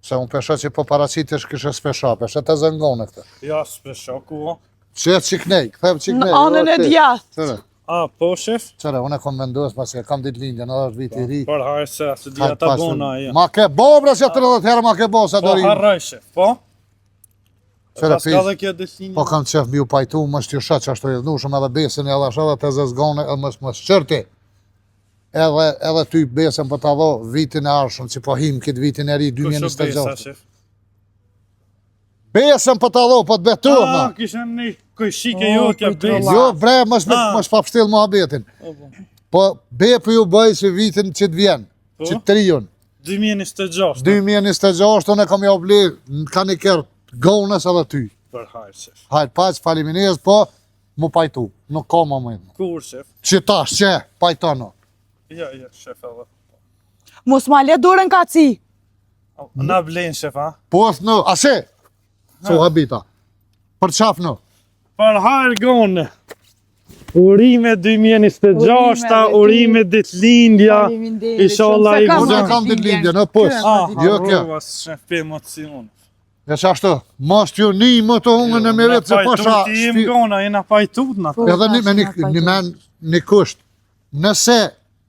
se unë pesha që po paracitish kështë spesha, pesha të zëngone këtë. ja, s'pesha, ku, o. Qëtë qiknej, këthëm qiknej. Në anën e djathë. Qëre, A, po, shef, unë e kom mendues pas e kam ditë lindjen, edhe është viti i ri. për hajë se, se dhja Hajt ta pas, bona, ja. ma ke bo, bre, se 30 herë ma ke bo, sa Po, dorim. harraj, shef, po, Qëre, pas ka dhe kjo dësini. po kam qef mi u pajtu, më shtjusha që ashtu e dhnushëm edhe besin edhe ashtu edhe të zezgone, edhe më shqërti. Edhe ty besën për të dho vitin e arshëm, që po him këtë vitin e ri, Kusho besa, 2026. shef. Besën për të dho, për të betur, A, ma. kishën një kujshike O, jo t'ja kujtëlla. besa. Jo, bre, mës Ah. pa pështil më habetin. Po, be për ju bëj që vitin që të vjen, Po? që të triun. 2026, 2026, unë e kam ja obli, ka një kërë gonës edhe ty. për hajë, shef. Hajt, paq, faleminderit, po, mu pajtu, nuk ka më mëjnë. Kur, shef? Që tash, që, pajtono. Ja, shef, edhe. Mos ma le dorën ka ci. Na vlen, shef, a? Po, në, ashe, so habita, për qaf në, Për hajrë gone. Urime 2026, urime ditëlindja. Inshallah i Unë e kam ditëlindje, në pës. Jo kjo. Shef për emocion. E që ashtu, mos t'ju një më të hungën e me vetë se pasha... Pajtut i im gona, jena pajtut në të. Edhe një men një kusht. Nëse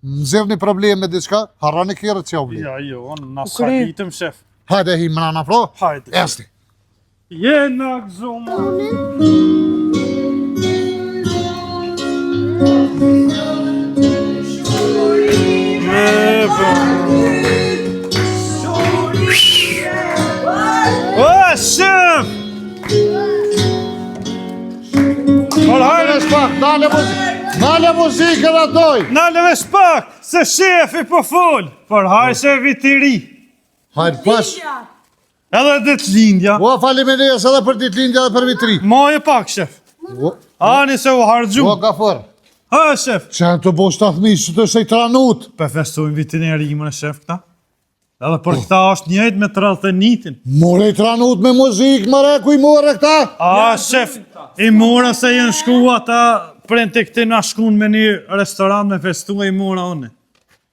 nëzirë një problem me diçka, harrani kjerët që obli. Ja, jo, në sakitëm, shef. Hajde hi mrana pro, Hajde. esti. Jena gëzoma. O, shef! Nale muzikën atoj! Naleve shpak, se shefi po fol. Për haj shefi të ri. Hajde pas. Edhe ditëlindja. Ua faleminderit edhe për ditëlindja dhe për vitri. Moje pak, shef. Ani se u hargju. Ua gafor. Ha, shef. Që në të bo 7.000 që të se i tranut. Pe festojnë vitin e rimën e shef këta. Edhe për këta është njëjt me 31-in. More i tranut me muzikë, mare, ku i more këta? A, shef, i mora se jenë shku ata prend të këti na shkun me një restoran me festu e i mora une.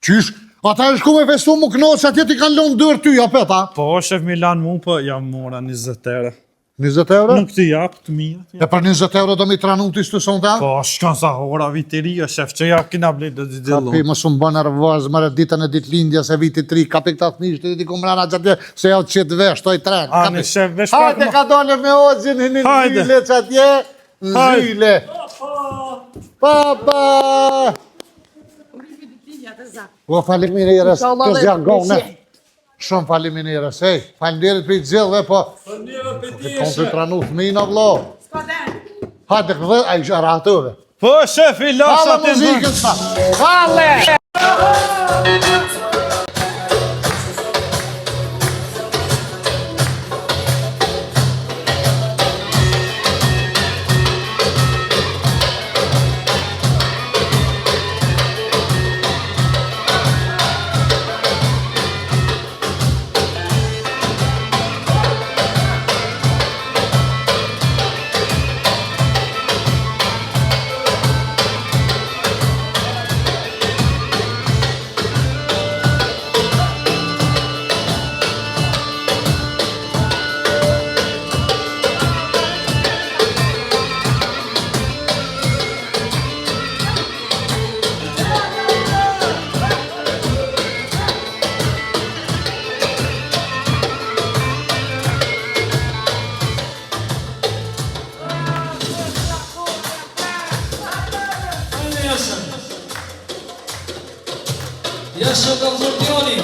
Qysh? Ata e shku me festu mu knoqë, që atje ti kanë lënë dërë ty, apet, a? Po, shef, Milan mu, po, jam mora 20 euro. 20 euro? Nuk ti jap të mija. E për 20 euro do mi tranut i stu son ta? Po, shkan sa hora viteria, shef, që ja kina blej do t'i Kapi, dillon. më shumë bënë nervoz, mërë ditën e ditë se viti 3, kapi këta të mishtë, ti ku mrana që atje, se ja të qitë vesh, toj tren. Ani, shef, vesh pak Hajde ka dole me ozin, në Hajde. zyle që atje, në zyle. Papa! O faleminderit, të zjargone. Shumë faleminderit, ej, faleminderit për i gjellëve, po... Kon të tranu fëmina, vlo. Hajde këve, a i gjaratove. Po, shef, i lasë atë në Muzikën sa. Fale! Jasho Kalzordioni.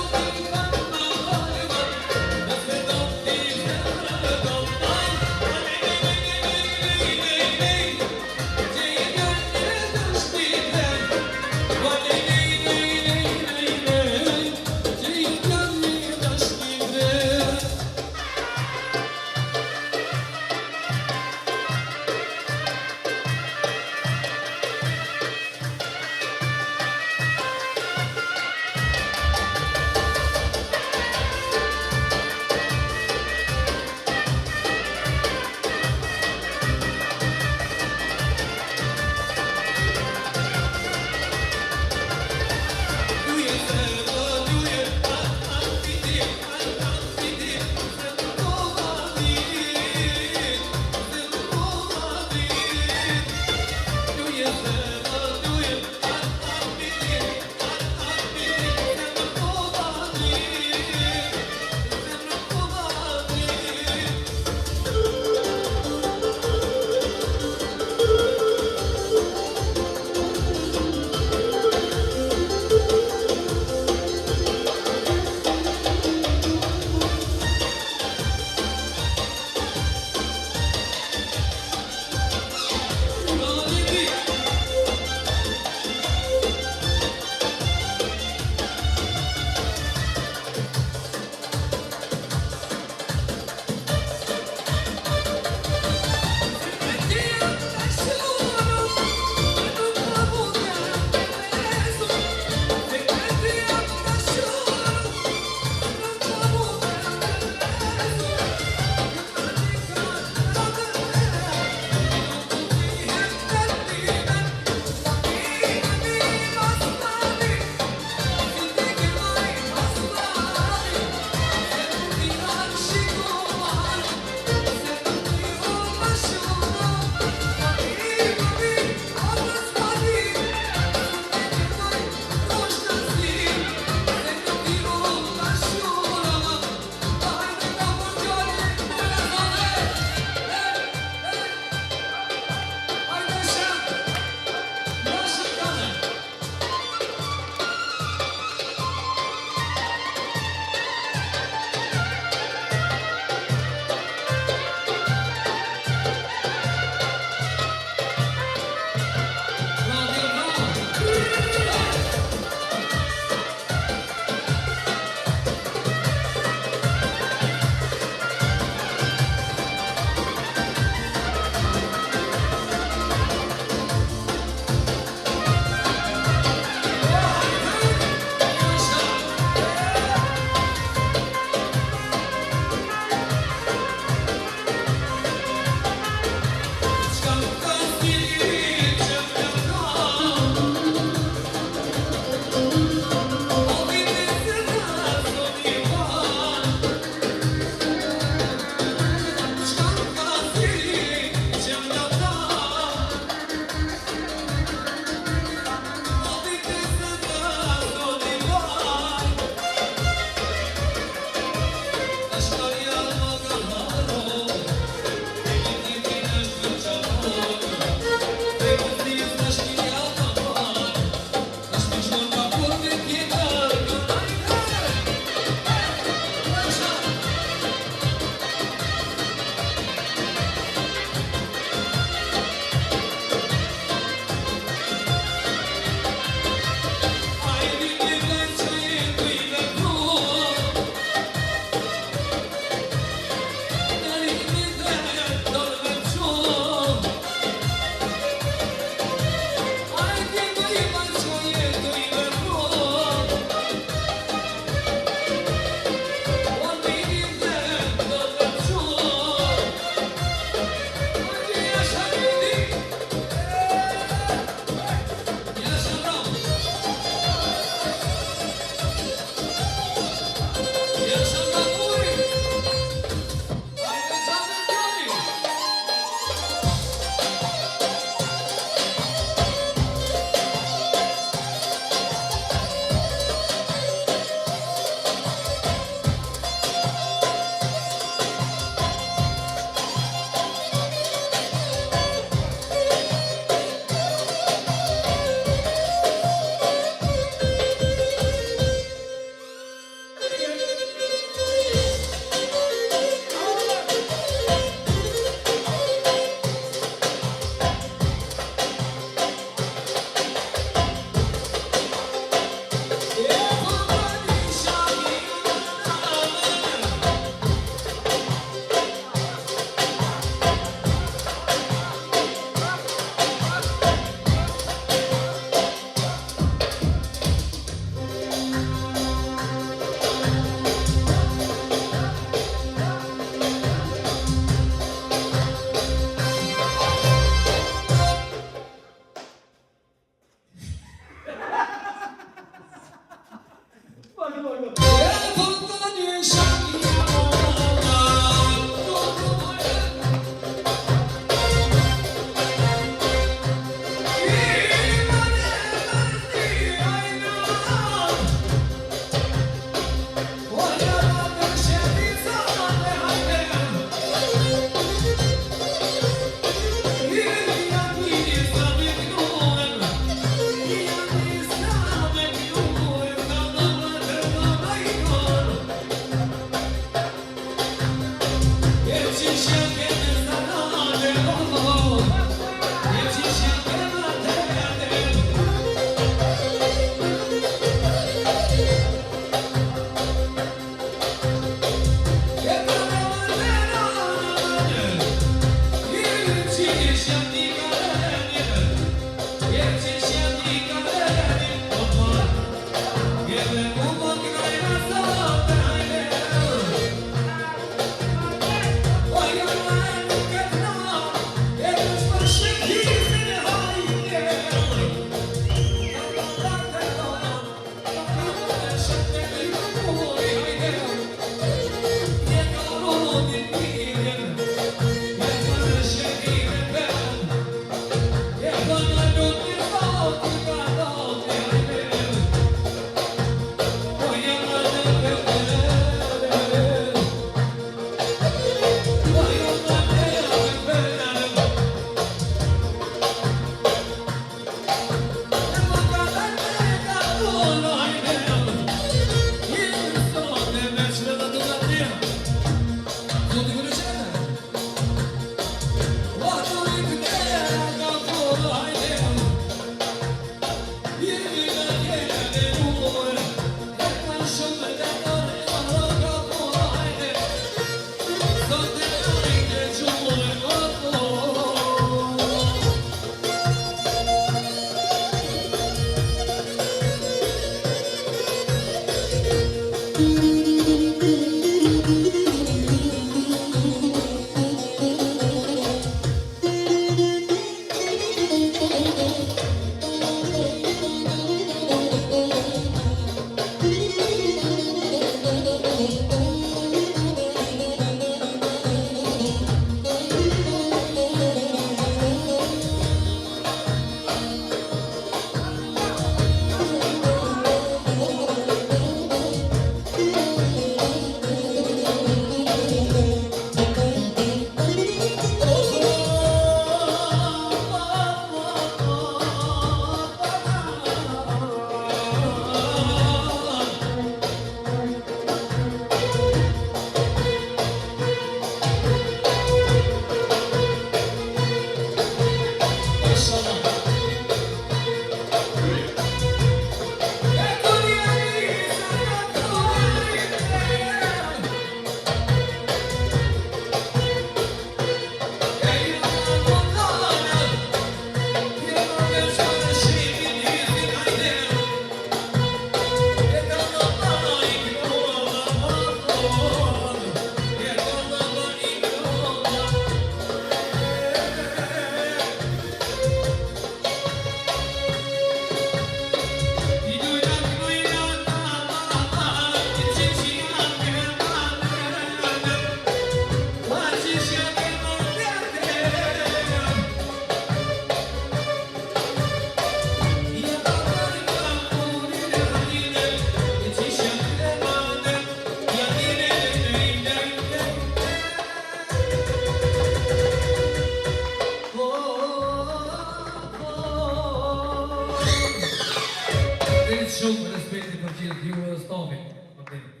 Faleminderit shumë për respektin për gjithë ju dhe stafin. Faleminderit.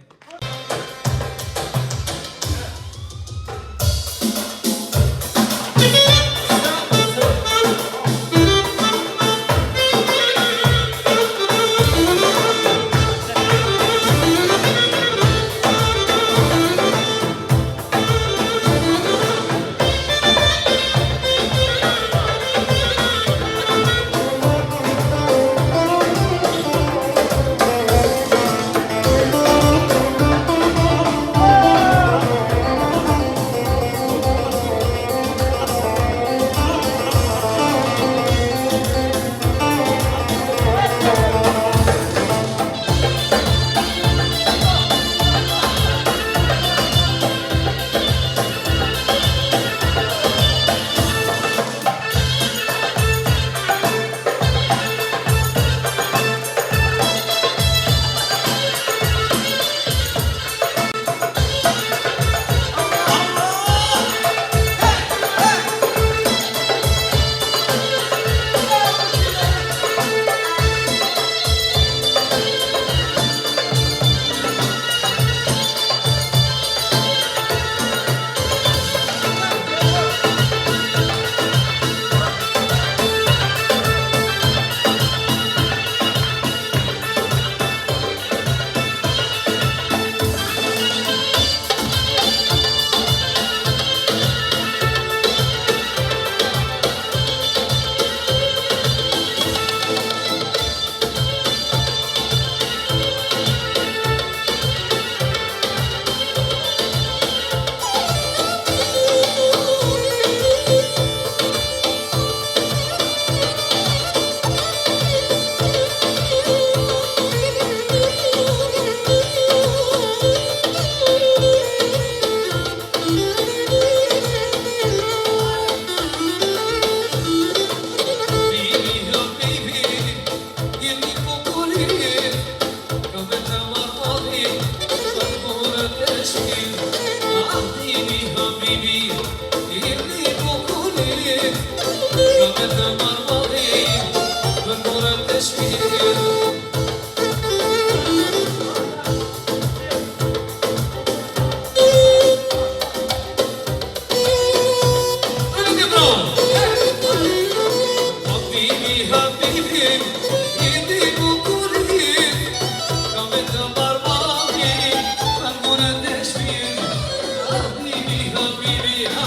Habibi, habibi, ha,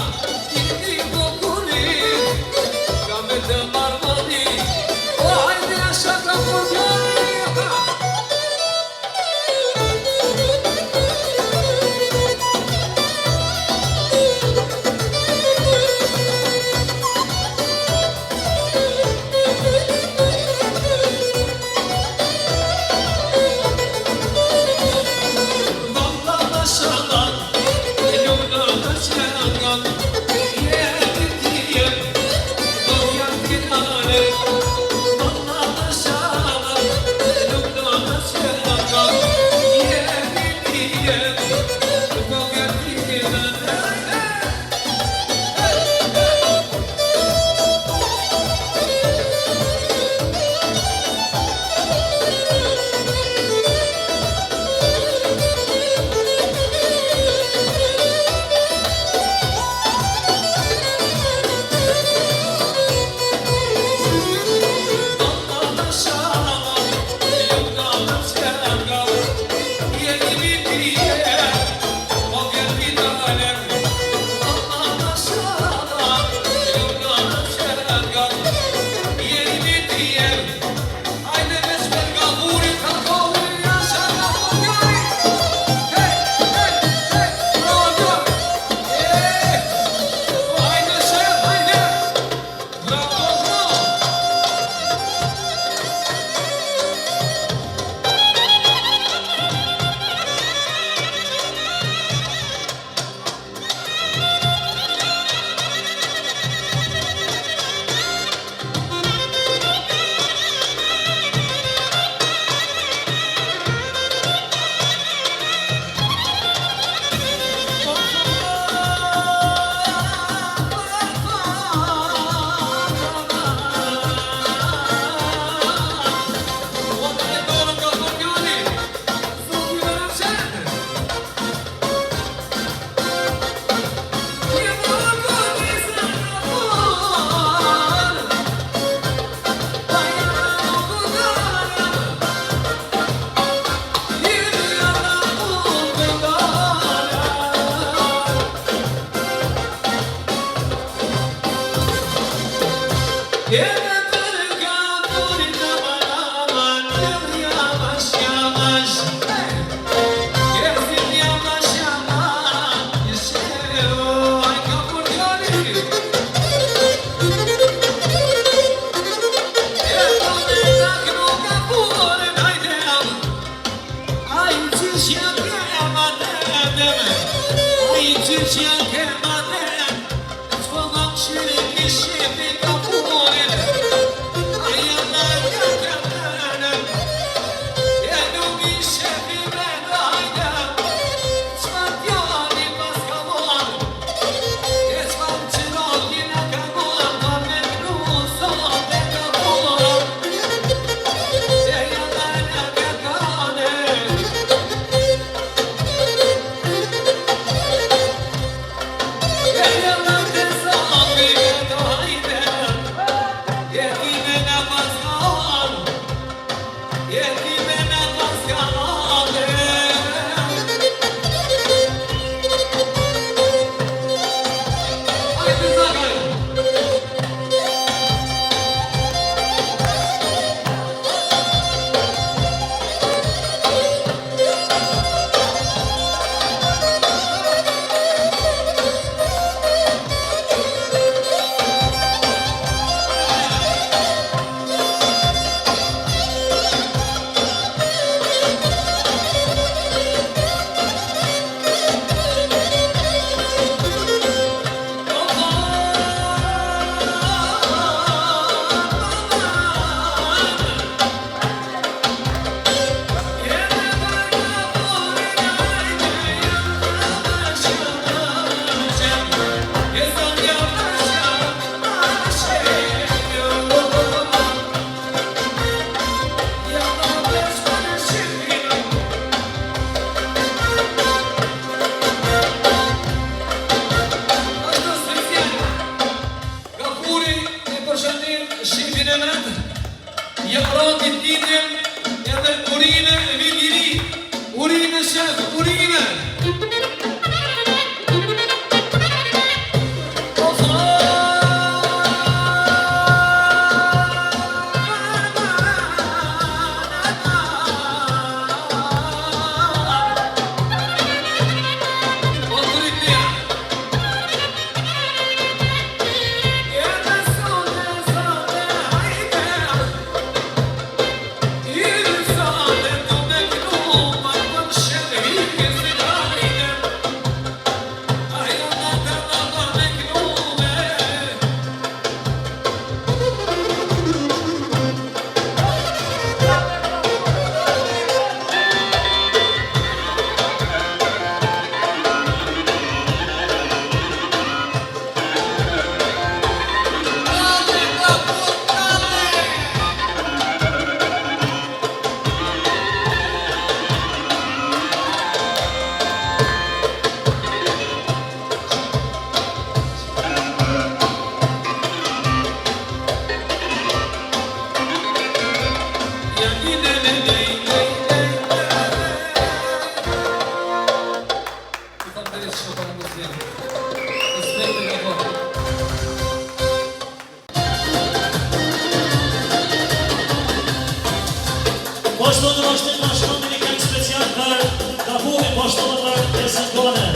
vazhdojnë në vazhdim bashkëton një këngë special për Gafurin, vazhdojnë për pjesën tone.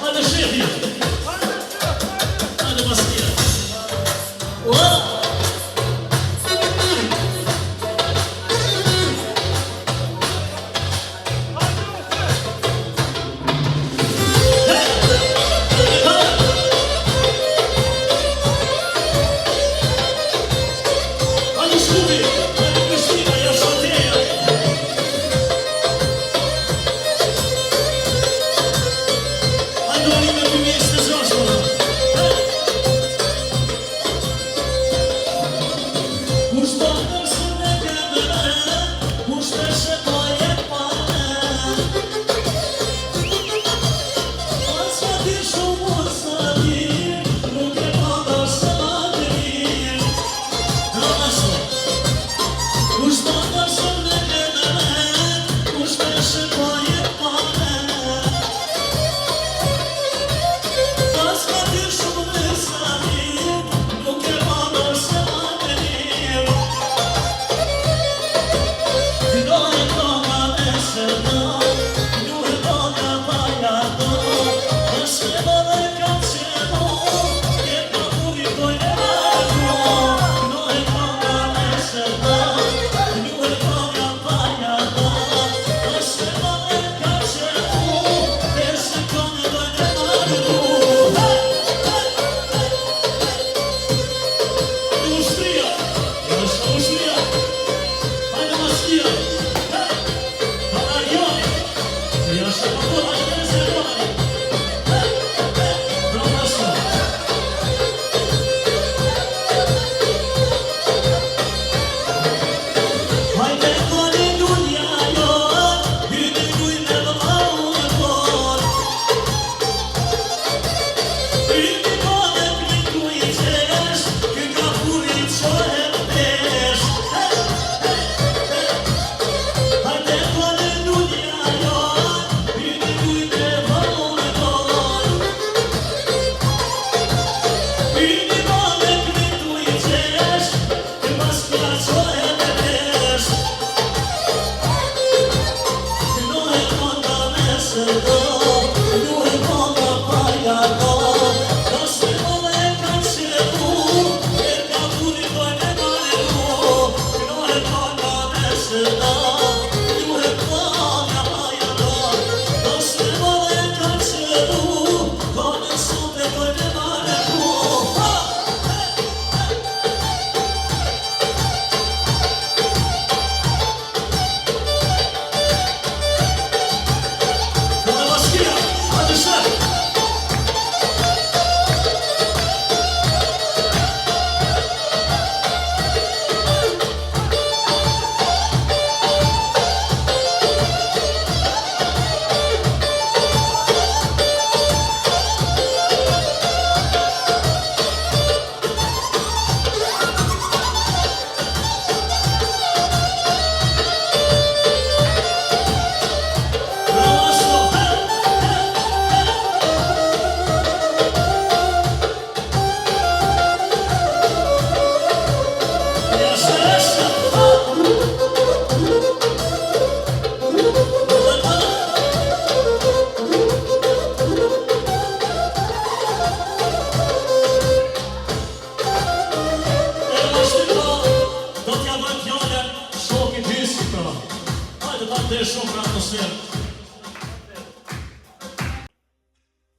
Hajde shefi. Hajde maskira.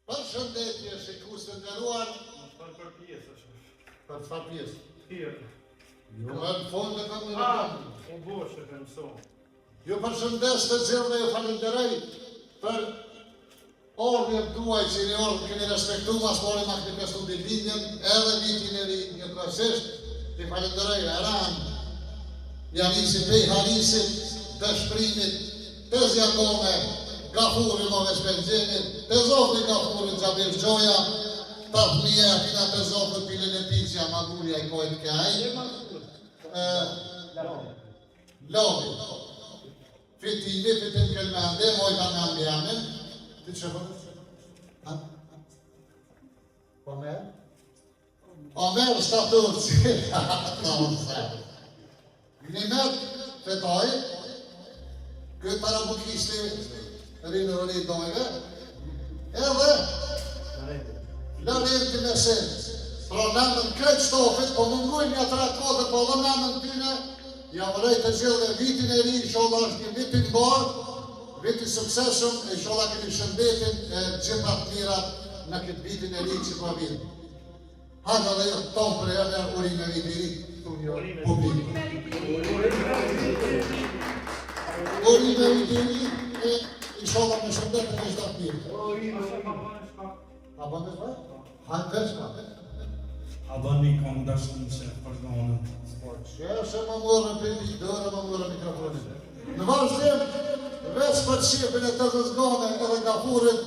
Përshëndetje, shikues të nderuar. Për çfarë pjesë? Jo, në fund e kam në Ju përshëndes të gjithë dhe ju falenderoj për ordhjen tuaj që një ordhë keni respektu, mas pore ma këni festu ditëlindjen, edhe vitin e ri një kërësisht, të falenderoj Eran, Janisin, Pej Harisit, të shprimit, të zjatone, Gafurin ove Shpenxenit, të zofri Gafurin Gjabir Gjoja, të fëmije atina të zofri Pilin e Picja, Magulja i kojt kaj, Lobi, fitimi, fitim kelmende, mojta me ambjamin, ti që vërës? Omer? Omer shtatur që, Nimet fetaj, këtë parabukisti rinë vëri dojve, edhe Larenti me sens. Pra nëmën këtë shtofit, po mungujnë një traktate, po dhe nëmën tyne, jam rejtë të gjithë dhe vitin e ri, sholla është një vitin barë, viti sukseshëm, e sholla keni shëndetin e gjitha të mirat në këtë vitin e ri që pa vitin. Hada dhe jo tonë për e edhe urin e viti ri, publik. Urin e viti ri, e i sholla me shëndetin e gjitha të mirë. A bëndës ba? Hajnë veç ba? A bëni kam dashën që përgjonën. Që se më morën për një dërë, më morën mikrofonin. Në vazhdim, veç për qepin e të zgane edhe nga furit,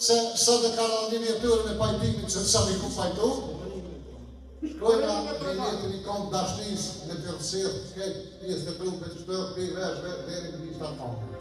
se sot e ka në një vjetërën e pajtimit që sa mi ku pajtu, shkojna në jetin i kom dashnis në tjërësirë, kejt pjesë të trupit, shtërë, pi veshve, deri në një shtatë tonë.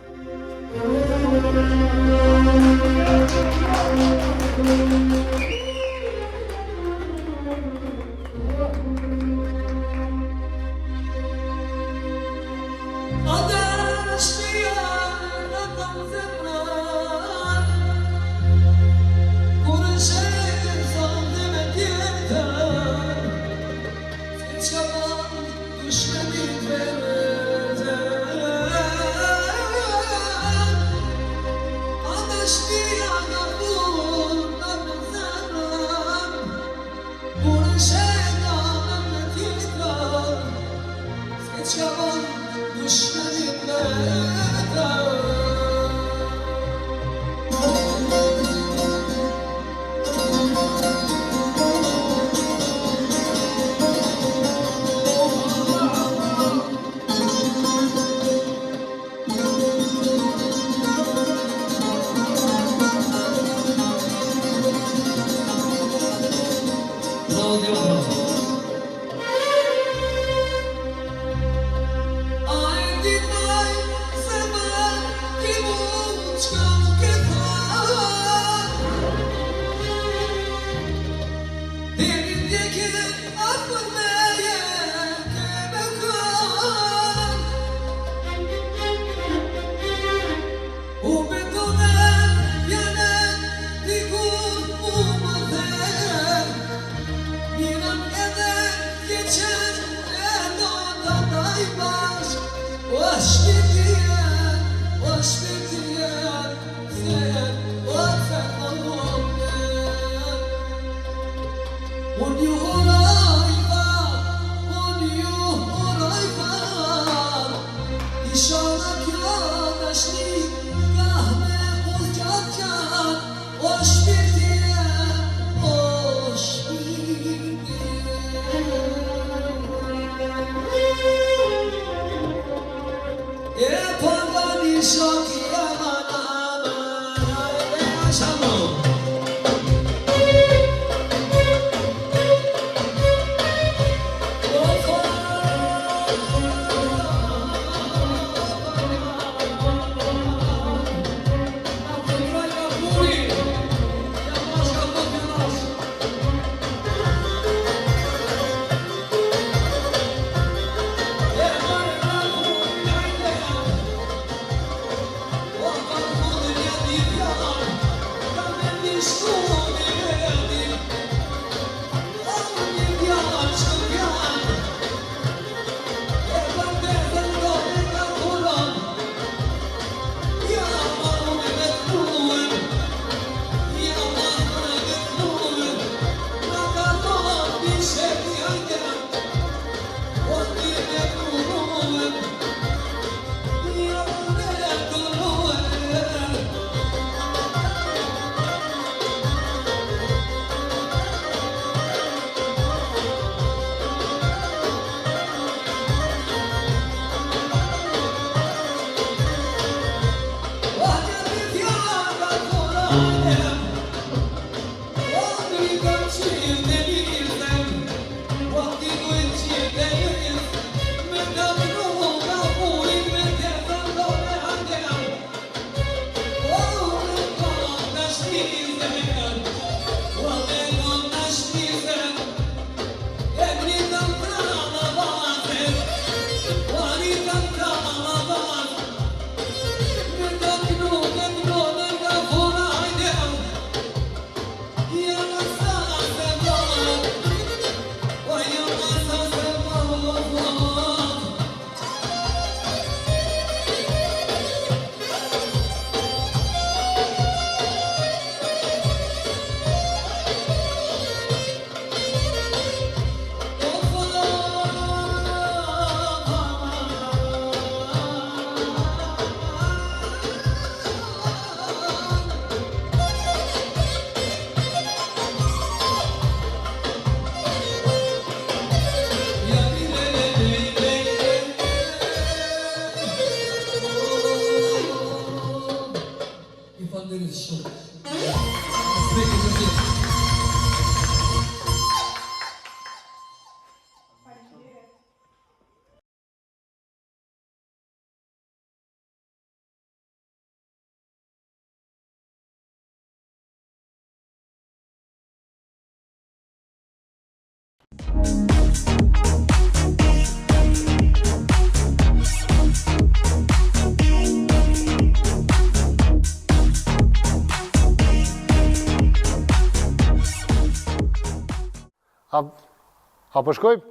A po shkojmë?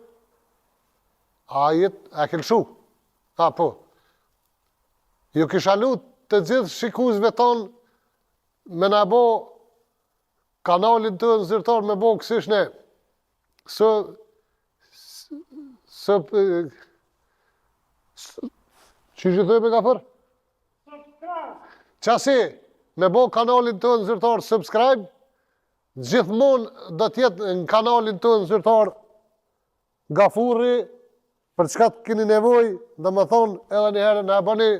A jetë, e kelshu? A po. Ju kisha lut të gjithë shikuesve tonë me na bo kanalin të zyrtar me bo kësish ne. Që që thëjme ka për? Qasi, me bo kanalin të zyrtar subscribe, gjithmonë do tjetë në kanalin të zyrtar Gafuri, për çka të keni nevoj, dhe më thonë edhe një herë në e bëni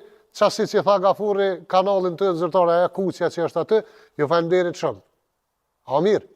qasi që tha Gafuri kanalin të zyrtar, aja kuqja që është aty, ju faleminderit shumë. Ha mirë.